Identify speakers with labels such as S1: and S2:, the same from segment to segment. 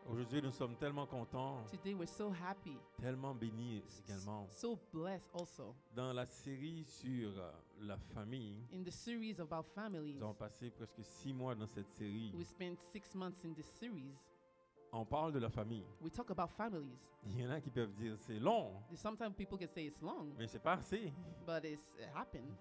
S1: Aujourd'hui, nous sommes tellement contents,
S2: Today we're so happy,
S1: tellement bénis également.
S2: so blessed also.
S1: Dans la série sur la famille,
S2: In the series about families,
S1: nous avons passé presque 6 mois dans cette série.
S2: we spent 6 months in this series.
S1: On parle de la famille.
S2: We talk about families.
S1: Il y en a qui peuvent dire c'est long,
S2: Sometimes people can say it's long,
S1: mais c'est pas assez.
S2: but it happened.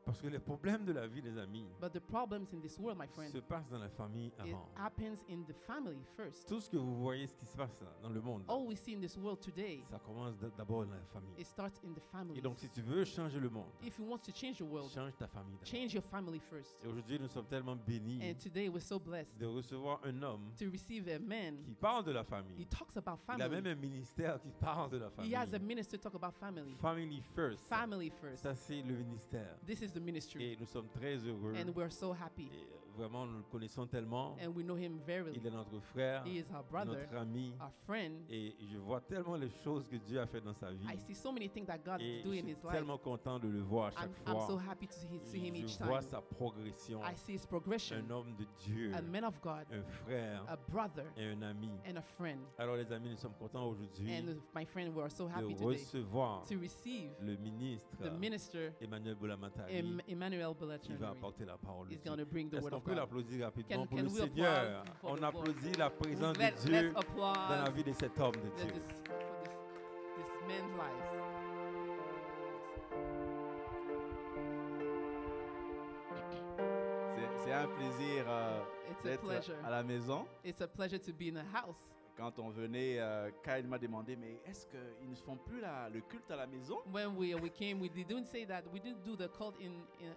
S1: Parce que les problèmes de la vie, les amis,
S2: But the problems in this world, my friend,
S1: se passent dans la famille
S2: it
S1: avant.
S2: happens in the family first.
S1: Tout ce que vous voyez, ce qui se passe dans le monde,
S2: All we see in this world today,
S1: ça commence d'abord dans la famille.
S2: it starts in the family.
S1: Et donc, si tu veux changer le monde,
S2: If you want to change the world,
S1: change ta famille d'abord.
S2: change your family first.
S1: Et aujourd'hui, nous sommes tellement bénis
S2: And today we're so blessed
S1: de recevoir un homme
S2: to receive a man.
S1: qui parle de la
S2: He
S1: famille.
S2: talks about
S1: Il a même
S2: family.
S1: un ministère qui parle de la
S2: He has a
S1: famille.
S2: minister talk about family.
S1: Family first.
S2: Family first.
S1: Ça, c'est le ministère.
S2: This is the ministry.
S1: Et nous sommes très heureux.
S2: And we're so happy.
S1: Et vraiment, nous le connaissons tellement.
S2: And we know him very
S1: Il
S2: well.
S1: est notre frère,
S2: He is our brother,
S1: notre ami.
S2: our friend.
S1: Et je vois tellement les choses que Dieu a fait dans sa vie.
S2: I see so many things that God
S1: Et
S2: is doing
S1: je
S2: in
S1: suis
S2: his life.
S1: tellement content de le voir à chaque
S2: I'm so
S1: fois.
S2: happy to see him each
S1: Je vois
S2: time.
S1: sa progression.
S2: I see his
S1: Un
S2: progression.
S1: homme de Dieu,
S2: A man of God,
S1: un frère
S2: a brother,
S1: et un ami.
S2: and a friend.
S1: Alors les amis, nous sommes contents aujourd'hui
S2: And my friend, we are so happy
S1: de
S2: today
S1: recevoir
S2: to receive
S1: le ministre
S2: the minister,
S1: Emmanuel Bolamatari
S2: Emmanuel
S1: qui va
S2: Bolamatari.
S1: apporter la parole de
S2: Is
S1: Dieu.
S2: going to bring the
S1: Est-ce
S2: word
S1: qu'on
S2: of
S1: peut
S2: God.
S1: l'applaudir rapidement pour
S2: Can
S1: le
S2: we
S1: Seigneur?
S2: applause for
S1: On
S2: the
S1: applaudit la présence de
S2: Let's
S1: Dieu
S2: applause
S1: dans la vie de cet homme de Dieu.
S2: this man's life.
S3: C'est un plaisir
S2: It's a
S3: d'être
S2: pleasure.
S3: à la maison.
S2: It's a pleasure to be in the house.
S3: Quand on venait, Kyle m'a demandé, mais est-ce qu'ils ne font plus le culte à la maison?
S2: When we came, we didn't say that we didn't do the cult in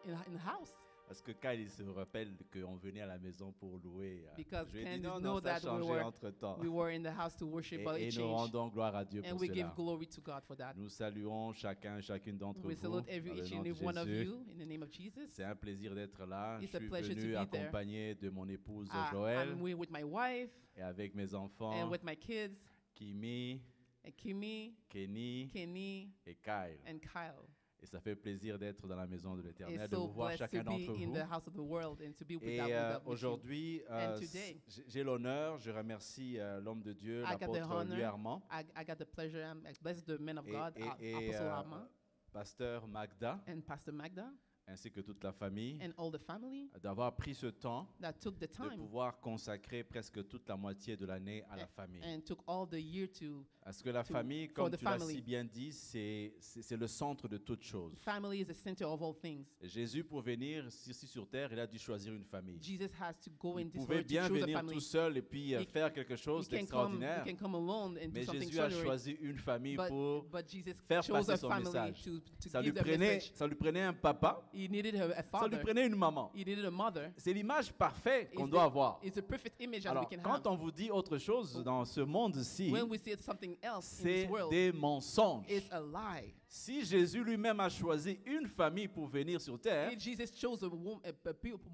S2: the house,
S3: Parce que Kyle il se rappelle qu'on venait à la maison pour louer.
S2: because
S3: Je lui ai dit,
S2: Candice
S3: non,
S2: know
S3: non, ça a
S2: that
S3: changé entre-temps.
S2: we were in the house to worship, but
S3: Et
S2: it
S3: nous
S2: changed,
S3: rendons gloire à Dieu
S2: and
S3: pour
S2: we
S3: cela.
S2: give glory to God for that.
S3: Nous saluons chacune d'entre
S2: We
S3: vous
S2: salute
S3: dans le
S2: each
S3: nom
S2: and
S3: de
S2: every one of
S3: Jésus.
S2: you in the name of Jesus.
S3: C'est un plaisir d'être là.
S2: It's
S3: Je
S2: a
S3: suis
S2: pleasure to
S3: venu
S2: be there.
S3: accompagné de mon épouse
S2: I'm
S3: Joël
S2: with my wife
S3: et avec mes enfants,
S2: and with my kids,
S3: Kimi,
S2: and Kimi,
S3: Kenny
S2: Kenny,
S3: et Kyle.
S2: and Kyle.
S3: Et ça fait plaisir d'être dans la maison de l'Éternel,
S2: It's
S3: de
S2: so
S3: vous voir
S2: blessed
S3: chacun
S2: to be
S3: d'entre
S2: in
S3: vous.
S2: the house of the world and to be with
S3: Et
S2: that with you.
S3: aujourd'hui,
S2: And today,
S3: j'ai l'honneur, je remercie l'homme de Dieu,
S2: I got the
S3: l'apôtre Louis
S2: honor,
S3: Armand,
S2: I got the pleasure, I'm blessed the man of God,
S3: et
S2: Apostle Armand,
S3: pasteur Magda,
S2: and Pastor Magda,
S3: ainsi que toute la famille,
S2: and all the family
S3: d'avoir pris ce temps
S2: that took the
S3: de
S2: time
S3: pouvoir consacrer presque toute la moitié de l'année à la famille.
S2: and took all the year to.
S3: Parce que la
S2: to-
S3: famille,
S2: for
S3: comme
S2: the
S3: tu l'as
S2: family.
S3: si bien dit, c'est le centre de toute chose.
S2: Family is the center of all things.
S3: Jésus, pour venir ici sur terre, il a dû choisir une famille.
S2: Jesus has to go in
S3: Il
S2: this
S3: pouvait
S2: world to
S3: bien
S2: choose a
S3: venir
S2: family.
S3: tout seul et puis
S2: He-
S3: faire quelque chose
S2: He can
S3: d'extraordinaire.
S2: come alone and do
S3: Mais
S2: something
S3: Jésus a
S2: extraordinary.
S3: choisi une famille pour
S2: But Jesus
S3: faire
S2: chose
S3: passer
S2: a
S3: son
S2: family
S3: message.
S2: to
S3: Ça lui
S2: give the message.
S3: prenait un papa,
S2: He needed a
S3: ça lui
S2: father.
S3: prenait une maman.
S2: He needed a mother.
S3: C'est l'image parfaite qu'on
S2: It's
S3: doit
S2: the-
S3: avoir.
S2: It's a perfect image that
S3: Alors,
S2: we can
S3: quand
S2: have.
S3: on vous dit autre chose dans ce monde-ci,
S2: When we see something else in
S3: c'est
S2: this world,
S3: des mensonges.
S2: it's a lie.
S3: Si Jésus lui-même a choisi une famille pour venir sur terre,
S2: If Jesus chose a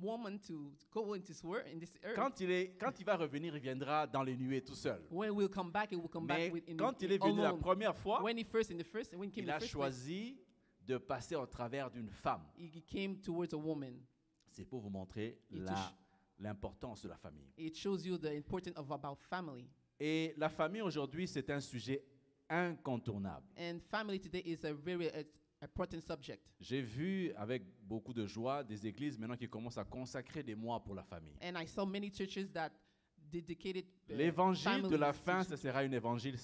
S2: woman to go in this world, in this earth,
S3: quand il va revenir, il viendra dans les nuées tout seul.
S2: when we'll come back, it will come
S3: Mais
S2: back with in
S3: quand il est venu la
S2: alone.
S3: première fois,
S2: When he first in the first, when he came
S3: il
S2: in
S3: a
S2: the first place,
S3: choisi de passer au travers d'une femme.
S2: he came towards a woman.
S3: C'est pour vous montrer
S2: Et
S3: l'importance de la famille.
S2: It shows you the importance of about family.
S3: Et la famille aujourd'hui, c'est un sujet incontournable.
S2: And family today is a very important subject.
S3: J'ai vu avec beaucoup de joie des églises maintenant qui commencent à consacrer des mois pour la famille.
S2: And I saw many churches that dedicated
S3: L'évangile de la fin,
S2: families
S3: ce sera un évangile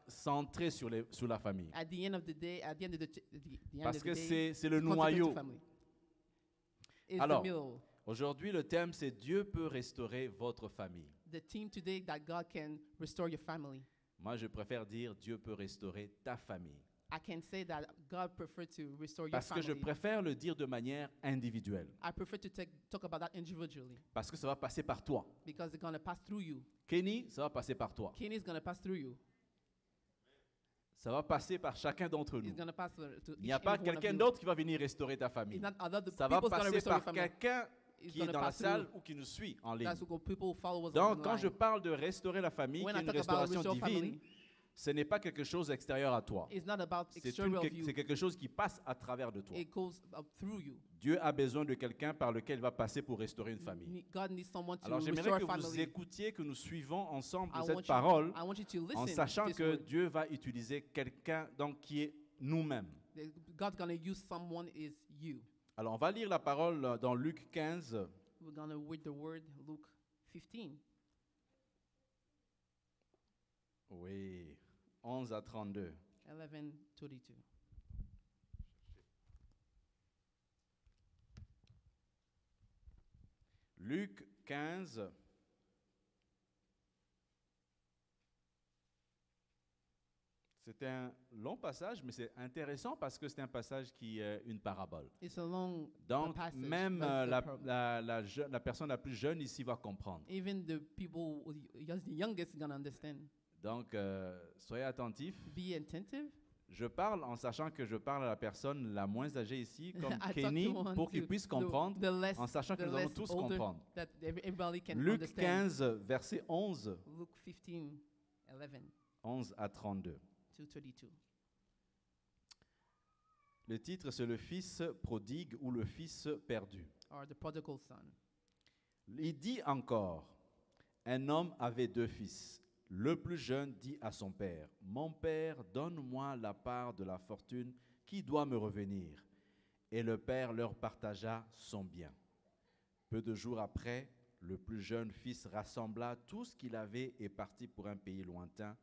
S3: centré sur la famille.
S2: at the end of the day, at the end of the end
S3: Parce
S2: of the
S3: que
S2: day,
S3: c'est le
S2: it's consecrated
S3: noyau.
S2: to family. It's
S3: Alors,
S2: the middle.
S3: aujourd'hui, le thème, c'est Dieu peut restaurer votre famille.
S2: The theme today that God can restore your family.
S3: Moi, je préfère dire Dieu peut restaurer ta famille.
S2: I can say that God prefer to restore your
S3: Parce que je
S2: family.
S3: préfère le dire de manière individuelle.
S2: I prefer to talk about that individually
S3: Parce que ça va passer par toi.
S2: because it's going to pass through you.
S3: Kenny, ça va passer par toi.
S2: Kenny is going to pass through you.
S3: Ça va passer par chacun d'entre nous.
S2: It's going to pass to
S3: Il n'y a
S2: each
S3: pas
S2: and every one of
S3: quelqu'un
S2: you.
S3: d'autre qui va venir restaurer ta famille.
S2: It's not other
S3: Ça va
S2: people's going to
S3: passer
S2: restore your
S3: par
S2: family.
S3: quelqu'un
S2: It's
S3: qui est
S2: gonna
S3: dans la
S2: pass
S3: salle
S2: through.
S3: ou qui nous suit en ligne.
S2: That's what people who follow us
S3: Donc, quand je
S2: online.
S3: parle de restaurer la famille,
S2: When
S3: qui est
S2: I
S3: une
S2: talk about
S3: restauration
S2: restore
S3: divine,
S2: family,
S3: ce n'est pas quelque chose extérieur à toi.
S2: It's not about
S3: C'est
S2: exterior of you.
S3: c'est quelque chose qui passe à travers de toi.
S2: It goes up through you.
S3: Dieu a besoin de quelqu'un par lequel il va passer pour restaurer une famille.
S2: God needs someone to
S3: Alors
S2: restore
S3: j'aimerais
S2: a
S3: que vous
S2: family.
S3: écoutiez, que nous suivons ensemble
S2: I
S3: cette
S2: want
S3: parole
S2: I want you to listen
S3: en sachant
S2: to this
S3: que
S2: word.
S3: Dieu va utiliser quelqu'un donc qui est nous-mêmes.
S2: God's going to use someone is you.
S3: Alors on va lire la parole dans Luc 15.
S2: We're going to read the word Luke 15.
S3: Oui, 11 à 32.
S2: 11:32.
S3: Luc 15. C'est un long passage, mais c'est intéressant parce que c'est un passage qui est une parabole.
S2: It's a long
S3: Donc,
S2: passage.
S3: même
S2: but
S3: la,
S2: the prob-
S3: la personne la plus jeune ici va comprendre.
S2: Even the people, the youngest, going to understand.
S3: Donc, soyez attentifs.
S2: Be attentive.
S3: Je parle en sachant que je parle à la personne la moins âgée ici, comme
S2: I talk
S3: Kenny,
S2: to one
S3: pour qu'il
S2: to
S3: puisse
S2: the
S3: comprendre,
S2: less,
S3: en sachant que
S2: the
S3: nous allons
S2: less
S3: tous
S2: older,
S3: comprendre.
S2: that everybody can
S3: Luc
S2: understand.
S3: 15, verset 11,
S2: Luke 15, 11
S3: 11 à 32.
S2: to 32.
S3: Le titre, c'est le fils prodigue ou le fils perdu.
S2: Or the prodigal son.
S3: Il dit encore, un homme avait 2 fils. Le plus jeune dit à son père, « Mon père, donne-moi la part de la fortune qui doit me revenir. » Et le père leur partagea son bien. Peu de jours après, le plus jeune fils rassembla tout ce qu'il avait et partit pour un pays lointain,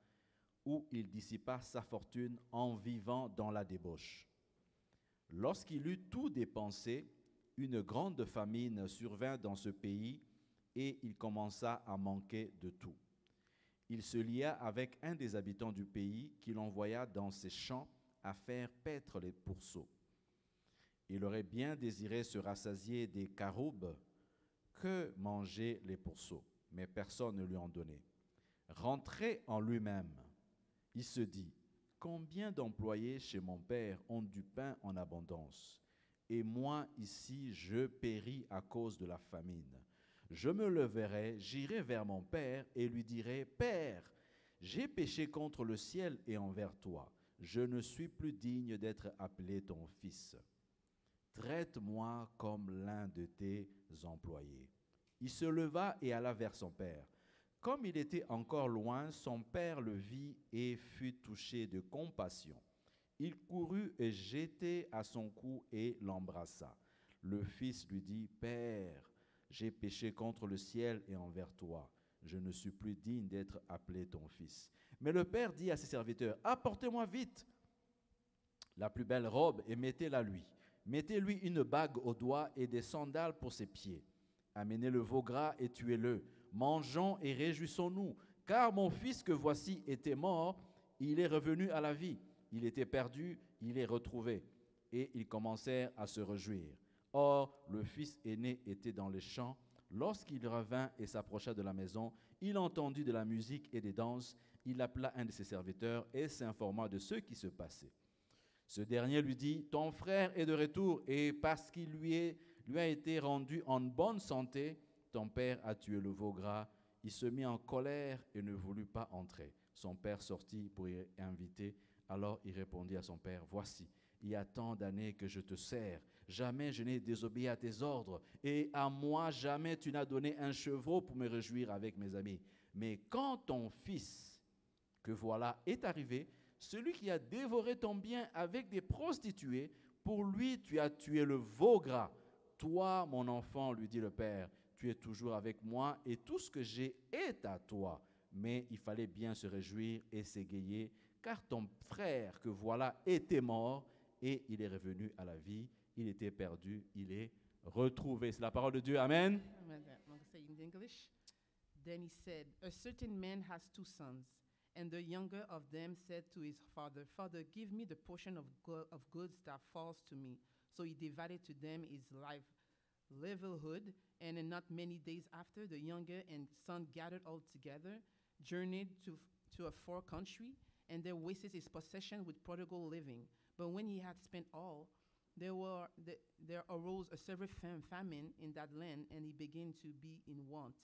S3: où il dissipa sa fortune en vivant dans la débauche. Lorsqu'il eut tout dépensé, une grande famine survint dans ce pays et il commença à manquer de tout. Il se lia avec un des habitants du pays qui l'envoya dans ses champs à faire paître les pourceaux. Il aurait bien désiré se rassasier des caroubes que mangeaient les pourceaux, mais personne ne lui en donnait. Rentré en lui-même, il se dit, « Combien d'employés chez mon père ont du pain en abondance, et moi ici je péris à cause de la famine. Je me leverai, j'irai vers mon père et lui dirai, « Père, j'ai péché contre le ciel et envers toi. Je ne suis plus digne d'être appelé ton fils. Traite-moi comme l'un de tes employés. » Il se leva et alla vers son père. Comme il était encore loin, son père le vit et fut touché de compassion. Il courut et jeté à son cou et l'embrassa. Le fils lui dit, « Père, j'ai péché contre le ciel et envers toi. Je ne suis plus digne d'être appelé ton fils. » Mais le père dit à ses serviteurs, « Apportez-moi vite la plus belle robe et mettez-la lui. Mettez-lui une bague au doigt et des sandales pour ses pieds. Amenez le veau gras et tuez-le. Mangeons et réjouissons-nous, car mon fils que voici était mort, il est revenu à la vie. Il était perdu, il est retrouvé. » Et ils commencèrent à se réjouir. Or, le fils aîné était dans les champs. Lorsqu'il revint et s'approcha de la maison, il entendit de la musique et des danses. Il appela un de ses serviteurs et s'informa de ce qui se passait. Ce dernier lui dit, « Ton frère est de retour, et parce qu'il lui a été rendu en bonne santé, ton père a tué le veau gras. » Il se mit en colère et ne voulut pas entrer. Son père sortit pour y inviter. Alors il répondit à son père, « Voici, il y a tant d'années que je te sers. Jamais je n'ai désobéi à tes ordres, et à moi jamais tu n'as donné un chevreau pour me réjouir avec mes amis. Mais quand ton fils, que voilà, est arrivé, celui qui a dévoré ton bien avec des prostituées, pour lui tu as tué le veau gras. Toi, mon enfant, lui dit le père, tu es toujours avec moi, et tout ce que j'ai est à toi. Mais il fallait bien se réjouir et s'égayer, car ton frère, que voilà, était mort, et il est revenu à la vie. Il était perdu, il est retrouvé. C'est la parole de Dieu. Amen.
S2: I'm going to say in English. Then he said, a certain man has 2 sons, and the younger of them said to his father, Father, give me the portion of goods that falls to me. So he divided to them his livelihood, and in not many days after, the younger and son gathered all together, journeyed to a far country, and there wasted his possession with prodigal living. But when he had spent all, there arose a severe famine in that land, and he began to be in want.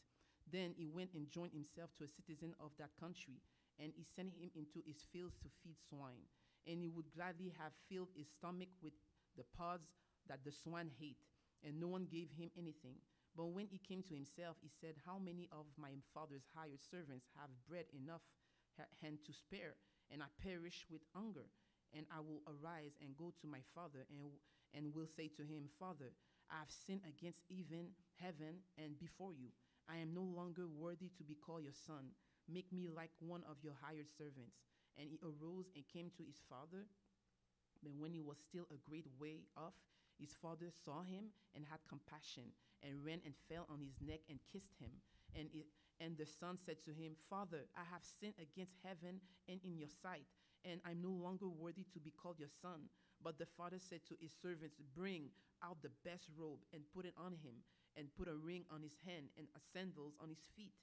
S2: Then he went and joined himself to a citizen of that country, and he sent him into his fields to feed swine. And he would gladly have filled his stomach with the pods that the swine ate, and no one gave him anything. But when he came to himself, he said, how many of my father's hired servants have bread enough hand to spare, and I perish with hunger? And I will arise and go to my father, and will say to him, Father, I have sinned against even heaven and before you. I am no longer worthy to be called your son. Make me like one of your hired servants. And he arose and came to his father. But when he was still a great way off, his father saw him and had compassion, and ran and fell on his neck and kissed him. And the son said to him, Father, I have sinned against heaven and in your sight, and I'm no longer worthy to be called your son. But the father said to his servants, bring out the best robe and put it on him, and put a ring on his hand and sandals on his feet.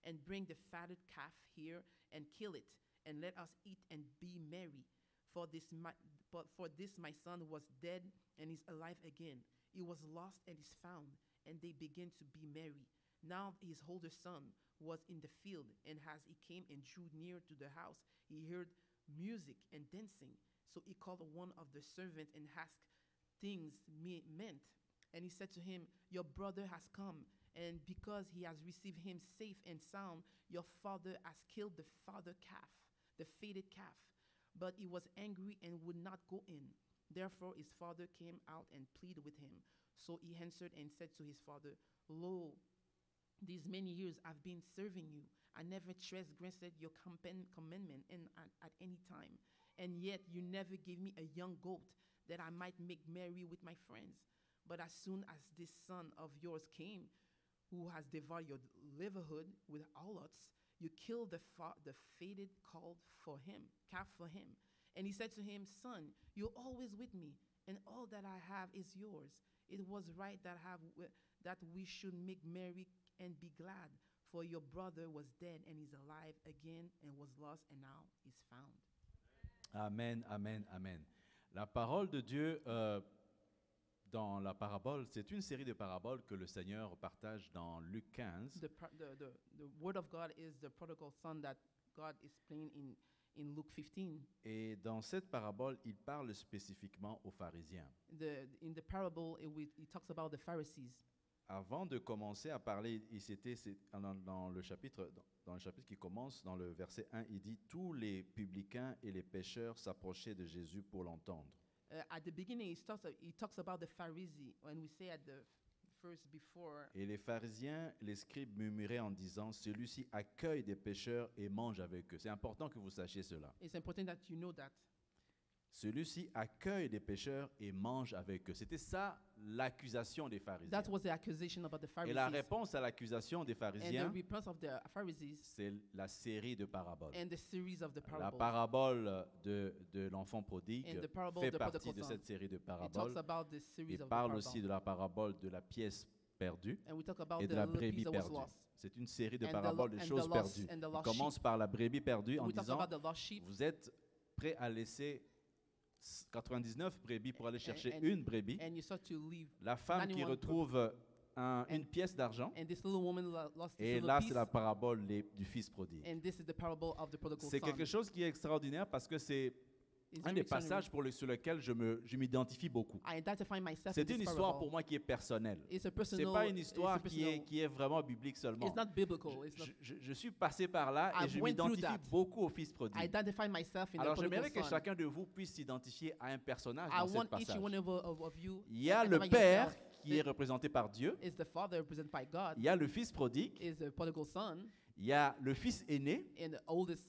S2: And bring the fatted calf here and kill it, and let us eat and be merry. For this my son was dead and is alive again. He was lost and is found, and they began to be merry. Now his older son was in the field, and as he came and drew near to the house, he heard music and dancing. So he called one of the servants and asked things meant. And he said to him, your brother has come, and because he has received him safe and sound, your father has killed the fatted calf. But he was angry and would not go in. Therefore his father came out and pleaded with him. So he answered and said to his father, Lo, these many years I've been serving you. I never transgressed your commandment at any time. And yet you never gave me a young goat that I might make merry with my friends. But as soon as this son of yours came, who has devoured your livelihood with harlots, you killed the fated calf for him. And he said to him, Son, you're always with me, and all that I have is yours. It was right that we should make merry and be glad, for your brother was dead and is alive again, and was lost and now is found.
S3: Amen, amen, amen. La parole de Dieu dans la parabole, c'est une série de paraboles que le Seigneur partage dans Luc 15.
S2: The word of God is the prodigal son that God explained in Luke 15.
S3: Et dans cette parabole, il parle spécifiquement aux pharisiens.
S2: In the parable, it talks about the Pharisees.
S3: Avant de commencer à parler, dans le chapitre qui commence, dans le verset 1, il dit « Tous les publicains et les pécheurs s'approchaient de Jésus pour l'entendre. »
S2: At the beginning, he talks about the Pharisee, when we say at the first before.
S3: Et les pharisiens, les scribes murmuraient en disant « Celui-ci accueille des pécheurs et mange avec eux. » C'est important que vous sachiez cela.
S2: It's important that you know that.
S3: Celui-ci accueille des pécheurs et mange avec eux. C'était ça l'accusation des pharisiens.
S2: That was the accusation about the Pharisees.
S3: Et la réponse à l'accusation des pharisiens,
S2: and the response of the Pharisees,
S3: c'est la série de paraboles.
S2: and the series of the
S3: La
S2: parables.
S3: parabole de l'enfant prodigue
S2: And the parable
S3: fait
S2: of the
S3: partie
S2: prodigal
S3: de
S2: son.
S3: cette série de
S2: It talks
S3: paraboles.
S2: about the series
S3: Il
S2: of
S3: parle
S2: the
S3: aussi
S2: parable.
S3: de la parabole de la pièce perdue
S2: And we talk about
S3: et
S2: the
S3: de la
S2: little
S3: brebis
S2: piece that was
S3: perdue.
S2: lost.
S3: C'est une série de
S2: And the
S3: paraboles
S2: lo-
S3: de
S2: and
S3: choses
S2: the lost-
S3: perdues.
S2: and the
S3: Il
S2: lost
S3: commence
S2: sheep.
S3: par la brebis perdue en
S2: We talk
S3: disant
S2: about the lost sheep.
S3: vous êtes prêts à laisser 99 brebis pour aller chercher
S2: and-
S3: une brebis.
S2: And you start to leave.
S3: La femme qui
S2: 91
S3: retrouve une
S2: And-
S3: pièce d'argent.
S2: And this little woman lost this
S3: Et
S2: little
S3: là,
S2: piece.
S3: c'est la parabole du fils prodigue.
S2: And this is the parable of the prodigal
S3: C'est
S2: son.
S3: quelque chose qui est extraordinaire parce que c'est
S2: It's
S3: un
S2: very
S3: des
S2: extraordinary.
S3: passages sur lequel je m'identifie beaucoup.
S2: I identify myself in
S3: C'est
S2: this
S3: une histoire
S2: parable.
S3: pour moi qui est personnelle.
S2: It's a
S3: C'est
S2: personal.
S3: pas une
S2: it's a
S3: histoire
S2: personal-
S3: qui est vraiment biblique seulement.
S2: It's not biblical. It's not,
S3: Je suis passé par là et
S2: I've
S3: je
S2: went through
S3: m'identifie
S2: that.
S3: beaucoup au fils
S2: I
S3: prodigue.
S2: identify myself in
S3: Alors
S2: the prodigal
S3: j'aimerais que
S2: son.
S3: chacun de vous puisse s'identifier à un personnage
S2: I
S3: dans ce
S2: want each
S3: passage.
S2: one of you.
S3: Il y a le
S2: identify
S3: père
S2: yourself.
S3: qui est représenté par Dieu.
S2: Is the father represented by God?
S3: Il y a le fils prodigue.
S2: Is the prodigal son
S3: Il y a le fils aîné.
S2: and the oldest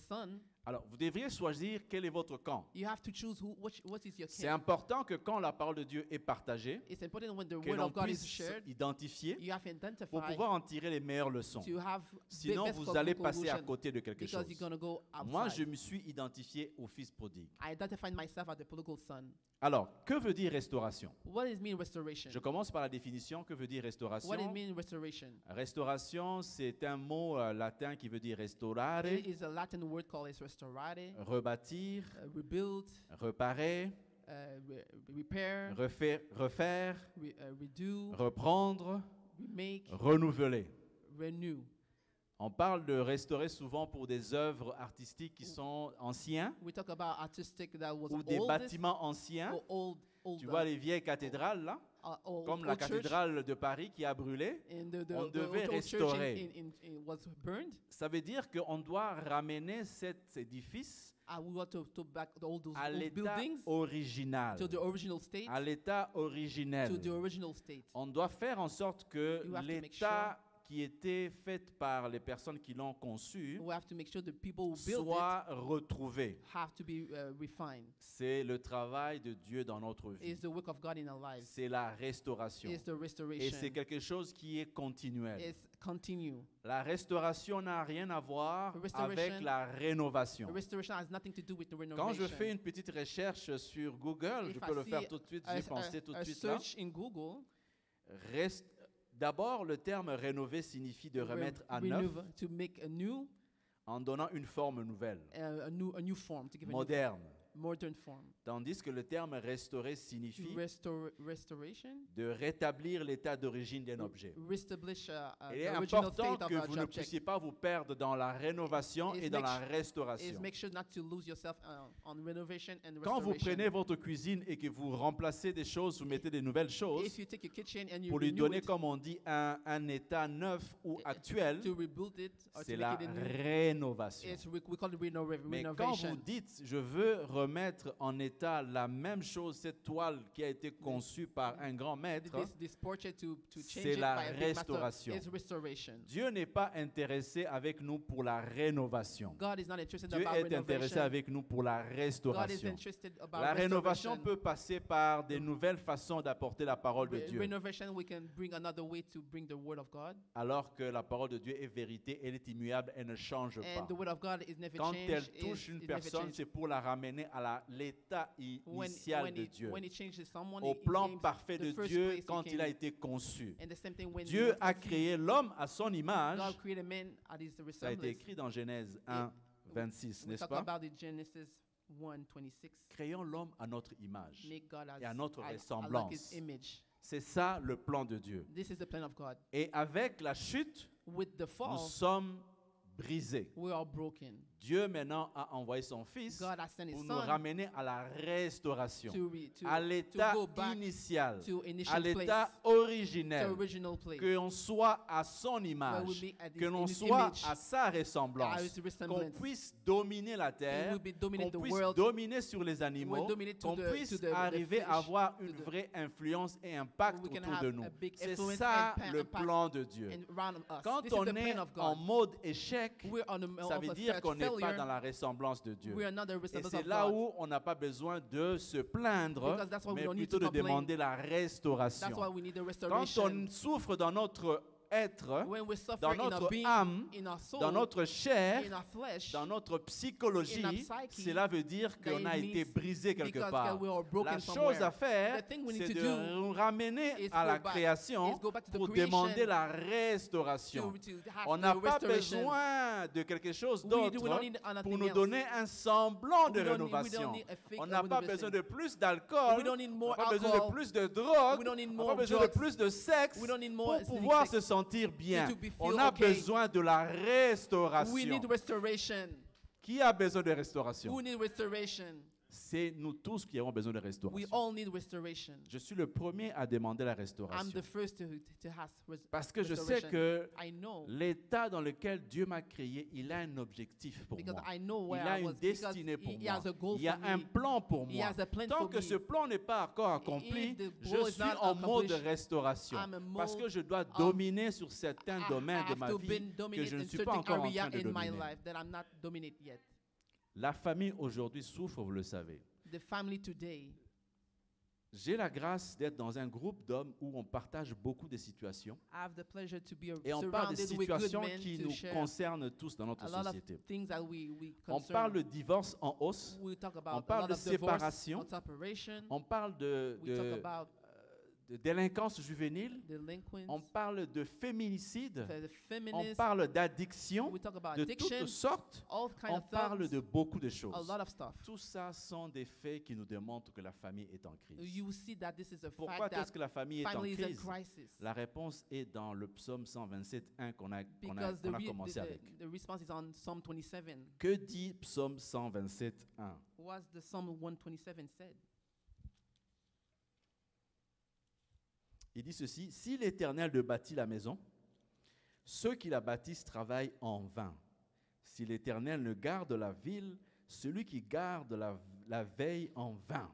S2: son?
S3: Alors vous devriez choisir quel est votre camp.
S2: You have to choose what is your
S3: C'est
S2: camp.
S3: important que quand la parole de Dieu est partagée,
S2: It's important when the
S3: que
S2: word
S3: l'on
S2: of God is
S3: puisse
S2: shared.
S3: identifier
S2: You have to
S3: pour
S2: identify
S3: pouvoir en tirer les meilleures leçons.
S2: to have
S3: Sinon,
S2: best
S3: vous allez passer à
S2: conclusion,
S3: côté de quelque
S2: because
S3: chose.
S2: you're gonna go
S3: Moi, je
S2: outside.
S3: me suis identifié au fils prodigue.
S2: I identified myself as the prodigal son.
S3: Alors, que veut dire restauration?
S2: What does it mean restoration?
S3: Je commence par la définition. Que veut dire restauration?
S2: What does it mean restoration?
S3: Restauration, c'est un mot latin qui veut dire restaurare,
S2: It is a Latin word called restaurare,
S3: rebâtir,
S2: rebuild,
S3: reparer,
S2: repair,
S3: refaire,
S2: redo,
S3: reprendre,
S2: remake,
S3: renouveler.
S2: renew.
S3: On parle de restaurer souvent pour des œuvres artistiques qui sont anciens
S2: We talk about artistic that was
S3: ou des
S2: old,
S3: bâtiments anciens.
S2: or old,
S3: Tu vois les vieilles cathédrales là, comme la
S2: old church,
S3: cathédrale de Paris qui a brûlé.
S2: and
S3: on
S2: the
S3: devait
S2: old church
S3: restaurer.
S2: was burned.
S3: Ça veut dire qu'on doit ramener cet édifice
S2: We got to back all those
S3: à
S2: old
S3: l'état
S2: buildings
S3: original,
S2: to the original state,
S3: à l'état originel.
S2: to the original state.
S3: On doit faire en sorte que
S2: You have to make
S3: l'état qui était fait par les personnes qui l'ont conçu
S2: We have to make sure the people who build
S3: soit retrouvé.
S2: it have to be refined.
S3: C'est le travail de Dieu dans notre vie.
S2: It's the work of God in our lives.
S3: C'est la restauration.
S2: It's the
S3: Et
S2: restoration.
S3: c'est quelque chose qui est continuel.
S2: It's continue.
S3: La restauration n'a rien à voir
S2: Restoration-
S3: avec la rénovation.
S2: The restoration has nothing to do with the renovation.
S3: Quand je fais une petite recherche sur Google,
S2: If
S3: je
S2: I
S3: peux le
S2: see
S3: faire tout de suite, j'y pensais tout de
S2: a
S3: suite là.
S2: search in Google,
S3: D'abord, le terme rénover signifie de remettre à neuf
S2: to make a new,
S3: en donnant une forme nouvelle,
S2: a new form, to give a new
S3: moderne.
S2: modern form.
S3: Tandis que le terme restaurer signifie
S2: Restoration,
S3: de rétablir l'état d'origine d'un objet.
S2: reestablish
S3: Il
S2: the
S3: est
S2: original
S3: important
S2: state
S3: que
S2: of
S3: vous
S2: an
S3: ne
S2: object.
S3: puissiez pas vous perdre dans la rénovation
S2: Is
S3: et dans
S2: make
S3: la
S2: su- Is
S3: restauration.
S2: make sure not to lose yourself on renovation and
S3: Quand vous
S2: restoration.
S3: prenez votre cuisine et que vous remplacez des choses, vous mettez des nouvelles choses
S2: If you take your kitchen and you
S3: pour lui
S2: renew
S3: donner,
S2: it,
S3: comme on dit, un état neuf ou actuel,
S2: to rebuild it or
S3: c'est
S2: to
S3: la
S2: make it a new,
S3: rénovation.
S2: we call it
S3: Mais quand
S2: renovation.
S3: vous dites, je veux remettre en état la même chose, cette toile qui a été conçue par un grand maître,
S2: This portrait to change
S3: c'est
S2: it
S3: la
S2: by a big master
S3: restauration.
S2: is restoration.
S3: Dieu n'est pas intéressé avec nous pour la rénovation.
S2: God is not interested
S3: Dieu
S2: about
S3: est intéressé
S2: renovation.
S3: avec nous pour la
S2: God is
S3: restauration.
S2: interested about
S3: La rénovation
S2: restoration.
S3: peut passer par des nouvelles façons d'apporter la parole de Dieu,
S2: Renovation, we can bring another way to bring the word of God.
S3: alors que la parole de Dieu est vérité, elle est immuable, elle ne change
S2: And
S3: pas.
S2: the word of God is never
S3: Quand
S2: changed.
S3: elle touche une
S2: it never
S3: personne,
S2: changed.
S3: c'est pour la ramener à l'état initial de Dieu,
S2: when it changes someone,
S3: au
S2: it
S3: plan
S2: came
S3: parfait
S2: the
S3: de
S2: first
S3: Dieu
S2: place
S3: quand
S2: it
S3: il a
S2: came.
S3: été conçu.
S2: And the same thing when he
S3: Dieu
S2: was
S3: a
S2: conceived.
S3: créé l'homme à son image.
S2: God created man at his
S3: Ça a été
S2: resemblance.
S3: écrit dans Genèse 1, 26,
S2: We
S3: n'est-ce
S2: talk
S3: pas?
S2: about it Genesis 1:26.
S3: Créons l'homme à notre image.
S2: Make God
S3: Et à notre
S2: like
S3: ressemblance.
S2: his image.
S3: C'est ça le plan de Dieu.
S2: This is the plan of God.
S3: Et avec la chute,
S2: With the
S3: nous
S2: fall,
S3: sommes brisés.
S2: we are broken.
S3: Dieu maintenant a envoyé son Fils
S2: God has sent
S3: pour
S2: his
S3: nous
S2: son
S3: ramener à la restauration, à
S2: to
S3: l'état
S2: go back
S3: initial,
S2: to
S3: à
S2: initial
S3: l'état
S2: place, to
S3: originel,
S2: original place.
S3: que l'on soit à son
S2: Where we
S3: image,
S2: be at
S3: que
S2: his-
S3: l'on
S2: in his
S3: soit
S2: image,
S3: à sa
S2: at
S3: ressemblance,
S2: his
S3: qu'on
S2: resemblance.
S3: puisse dominer la
S2: And
S3: terre,
S2: we'll be dominate
S3: qu'on
S2: the
S3: puisse
S2: world.
S3: dominer sur les animaux,
S2: We'll dominate to
S3: qu'on
S2: the-
S3: puisse
S2: to the
S3: arriver à
S2: fish,
S3: avoir
S2: to
S3: une
S2: the-
S3: vraie influence et impact
S2: We can
S3: autour
S2: have
S3: de nous.
S2: a big
S3: C'est
S2: influence
S3: ça
S2: and
S3: le
S2: impact
S3: plan de Dieu.
S2: and around us.
S3: Quand
S2: This is
S3: on
S2: the
S3: est
S2: plan of
S3: en
S2: God.
S3: mode échec,
S2: We're on a
S3: ça
S2: of
S3: veut
S2: a
S3: dire qu'on n'est pas
S2: failure.
S3: dans la ressemblance de Dieu.
S2: We are not the
S3: Et
S2: resemblance
S3: c'est
S2: of
S3: là
S2: God.
S3: où on n'a pas besoin de se plaindre,
S2: Because that's why we
S3: mais
S2: don't need
S3: plutôt
S2: to
S3: de
S2: complain.
S3: demander la
S2: That's
S3: restauration.
S2: why we need a
S3: Quand
S2: restoration.
S3: on souffre dans notre être,
S2: When we suffer
S3: dans
S2: in our
S3: notre
S2: being,
S3: âme,
S2: in our soul,
S3: dans notre chair,
S2: in our flesh,
S3: dans notre psychologie,
S2: in our psyche,
S3: cela veut dire
S2: that
S3: qu'on
S2: it
S3: a été
S2: means
S3: brisé quelque
S2: because
S3: part.
S2: we are broken
S3: La chose
S2: somewhere.
S3: à faire,
S2: The thing we need
S3: c'est
S2: to
S3: de
S2: do
S3: nous ramener
S2: is
S3: à
S2: go
S3: la
S2: back-
S3: création
S2: is go back to the
S3: pour
S2: creation
S3: demander la restauration.
S2: to have
S3: On
S2: the
S3: n'a pas
S2: restoration.
S3: besoin de quelque chose
S2: We
S3: d'autre
S2: don't need anything
S3: pour nous
S2: else.
S3: donner un semblant de
S2: We don't need- we
S3: rénovation.
S2: don't need a fake
S3: On n'a pas
S2: renovation.
S3: besoin de plus d'alcool,
S2: We don't need
S3: on n'a
S2: more
S3: pas besoin
S2: alcohol.
S3: de plus de drogue,
S2: We don't need
S3: on n'a
S2: more
S3: pas besoin de
S2: drugs.
S3: plus de sexe
S2: We don't need more
S3: pour
S2: acidic
S3: pouvoir
S2: sex
S3: se sentir bien.
S2: to be feel
S3: On a
S2: okay.
S3: besoin de la
S2: We
S3: restauration.
S2: need restoration.
S3: Qui a besoin de restauration?
S2: Who need restoration?
S3: C'est nous tous qui avons besoin de
S2: We
S3: restauration.
S2: all need restoration.
S3: Je suis le premier à demander la
S2: I'm
S3: restauration.
S2: the first to ask
S3: Parce que je sais
S2: restoration.
S3: que
S2: I know
S3: l'état dans lequel Dieu m'a créé, il a un objectif pour
S2: because
S3: moi.
S2: I know
S3: Il
S2: where
S3: a
S2: I
S3: une
S2: was because
S3: destinée pour
S2: he
S3: moi.
S2: has a goal
S3: Il y a
S2: for
S3: un
S2: me.
S3: plan pour
S2: He
S3: moi.
S2: has a plan
S3: Tant
S2: for
S3: que
S2: me.
S3: ce plan n'est pas encore accompli,
S2: If the
S3: je
S2: goal is
S3: suis
S2: not
S3: en mode de
S2: accomplished,
S3: restauration.
S2: I'm in
S3: Parce
S2: mode
S3: que je dois dominer sur certains
S2: I
S3: domaines de
S2: have
S3: ma
S2: to
S3: vie
S2: be
S3: que
S2: dominate
S3: je ne
S2: in
S3: suis pas
S2: certain
S3: encore en
S2: area
S3: train de
S2: in my
S3: dominer.
S2: life that I'm not dominate yet.
S3: La famille aujourd'hui souffre, vous le savez.
S2: The family today,
S3: J'ai la grâce d'être dans un groupe d'hommes où on partage beaucoup de situations.
S2: I have the pleasure to be
S3: Et on parle des
S2: surrounded with good
S3: situations
S2: men
S3: qui
S2: to
S3: nous
S2: share
S3: concernent tous dans notre
S2: a lot of
S3: société.
S2: things that we
S3: On
S2: concern.
S3: parle de divorce en hausse.
S2: We talk
S3: on
S2: about
S3: parle
S2: a lot
S3: de
S2: of divorce,
S3: séparation.
S2: separation.
S3: On parle
S2: We talk about
S3: de délinquance juvénile,
S2: delinquents,
S3: on parle de féminicide,
S2: the
S3: on
S2: feminists.
S3: parle d'addiction
S2: We talk about
S3: de
S2: addiction,
S3: toutes sortes,
S2: all kinds
S3: on
S2: of
S3: parle
S2: thugs,
S3: de beaucoup de
S2: a
S3: choses.
S2: lot of stuff.
S3: Tout ça sont des faits qui nous démontrent que la famille est en crise.
S2: You see that this is a
S3: Pourquoi
S2: fact
S3: est-ce
S2: that
S3: que la famille est en
S2: family is in
S3: crise?
S2: crisis.
S3: La réponse est dans le psaume 127.1 qu'on a
S2: Because
S3: commencé avec.
S2: the response is on Psalm 27.
S3: Que dit psaume 127.1?
S2: What's the Psalm 127 said?
S3: Il dit ceci: si l'Éternel ne bâtit la maison, ceux qui la bâtissent travaillent en vain. Si l'Éternel ne garde la ville, celui qui garde la veille en vain.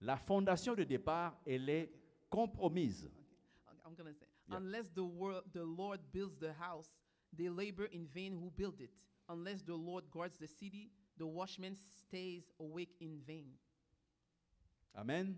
S3: La fondation de départ, elle est compromise.
S2: Okay, I'm going to say,
S3: Yeah.
S2: unless the Lord builds the house, they labor in vain who build it. Unless the Lord guards the city, the watchman stays awake in vain.
S3: Amen.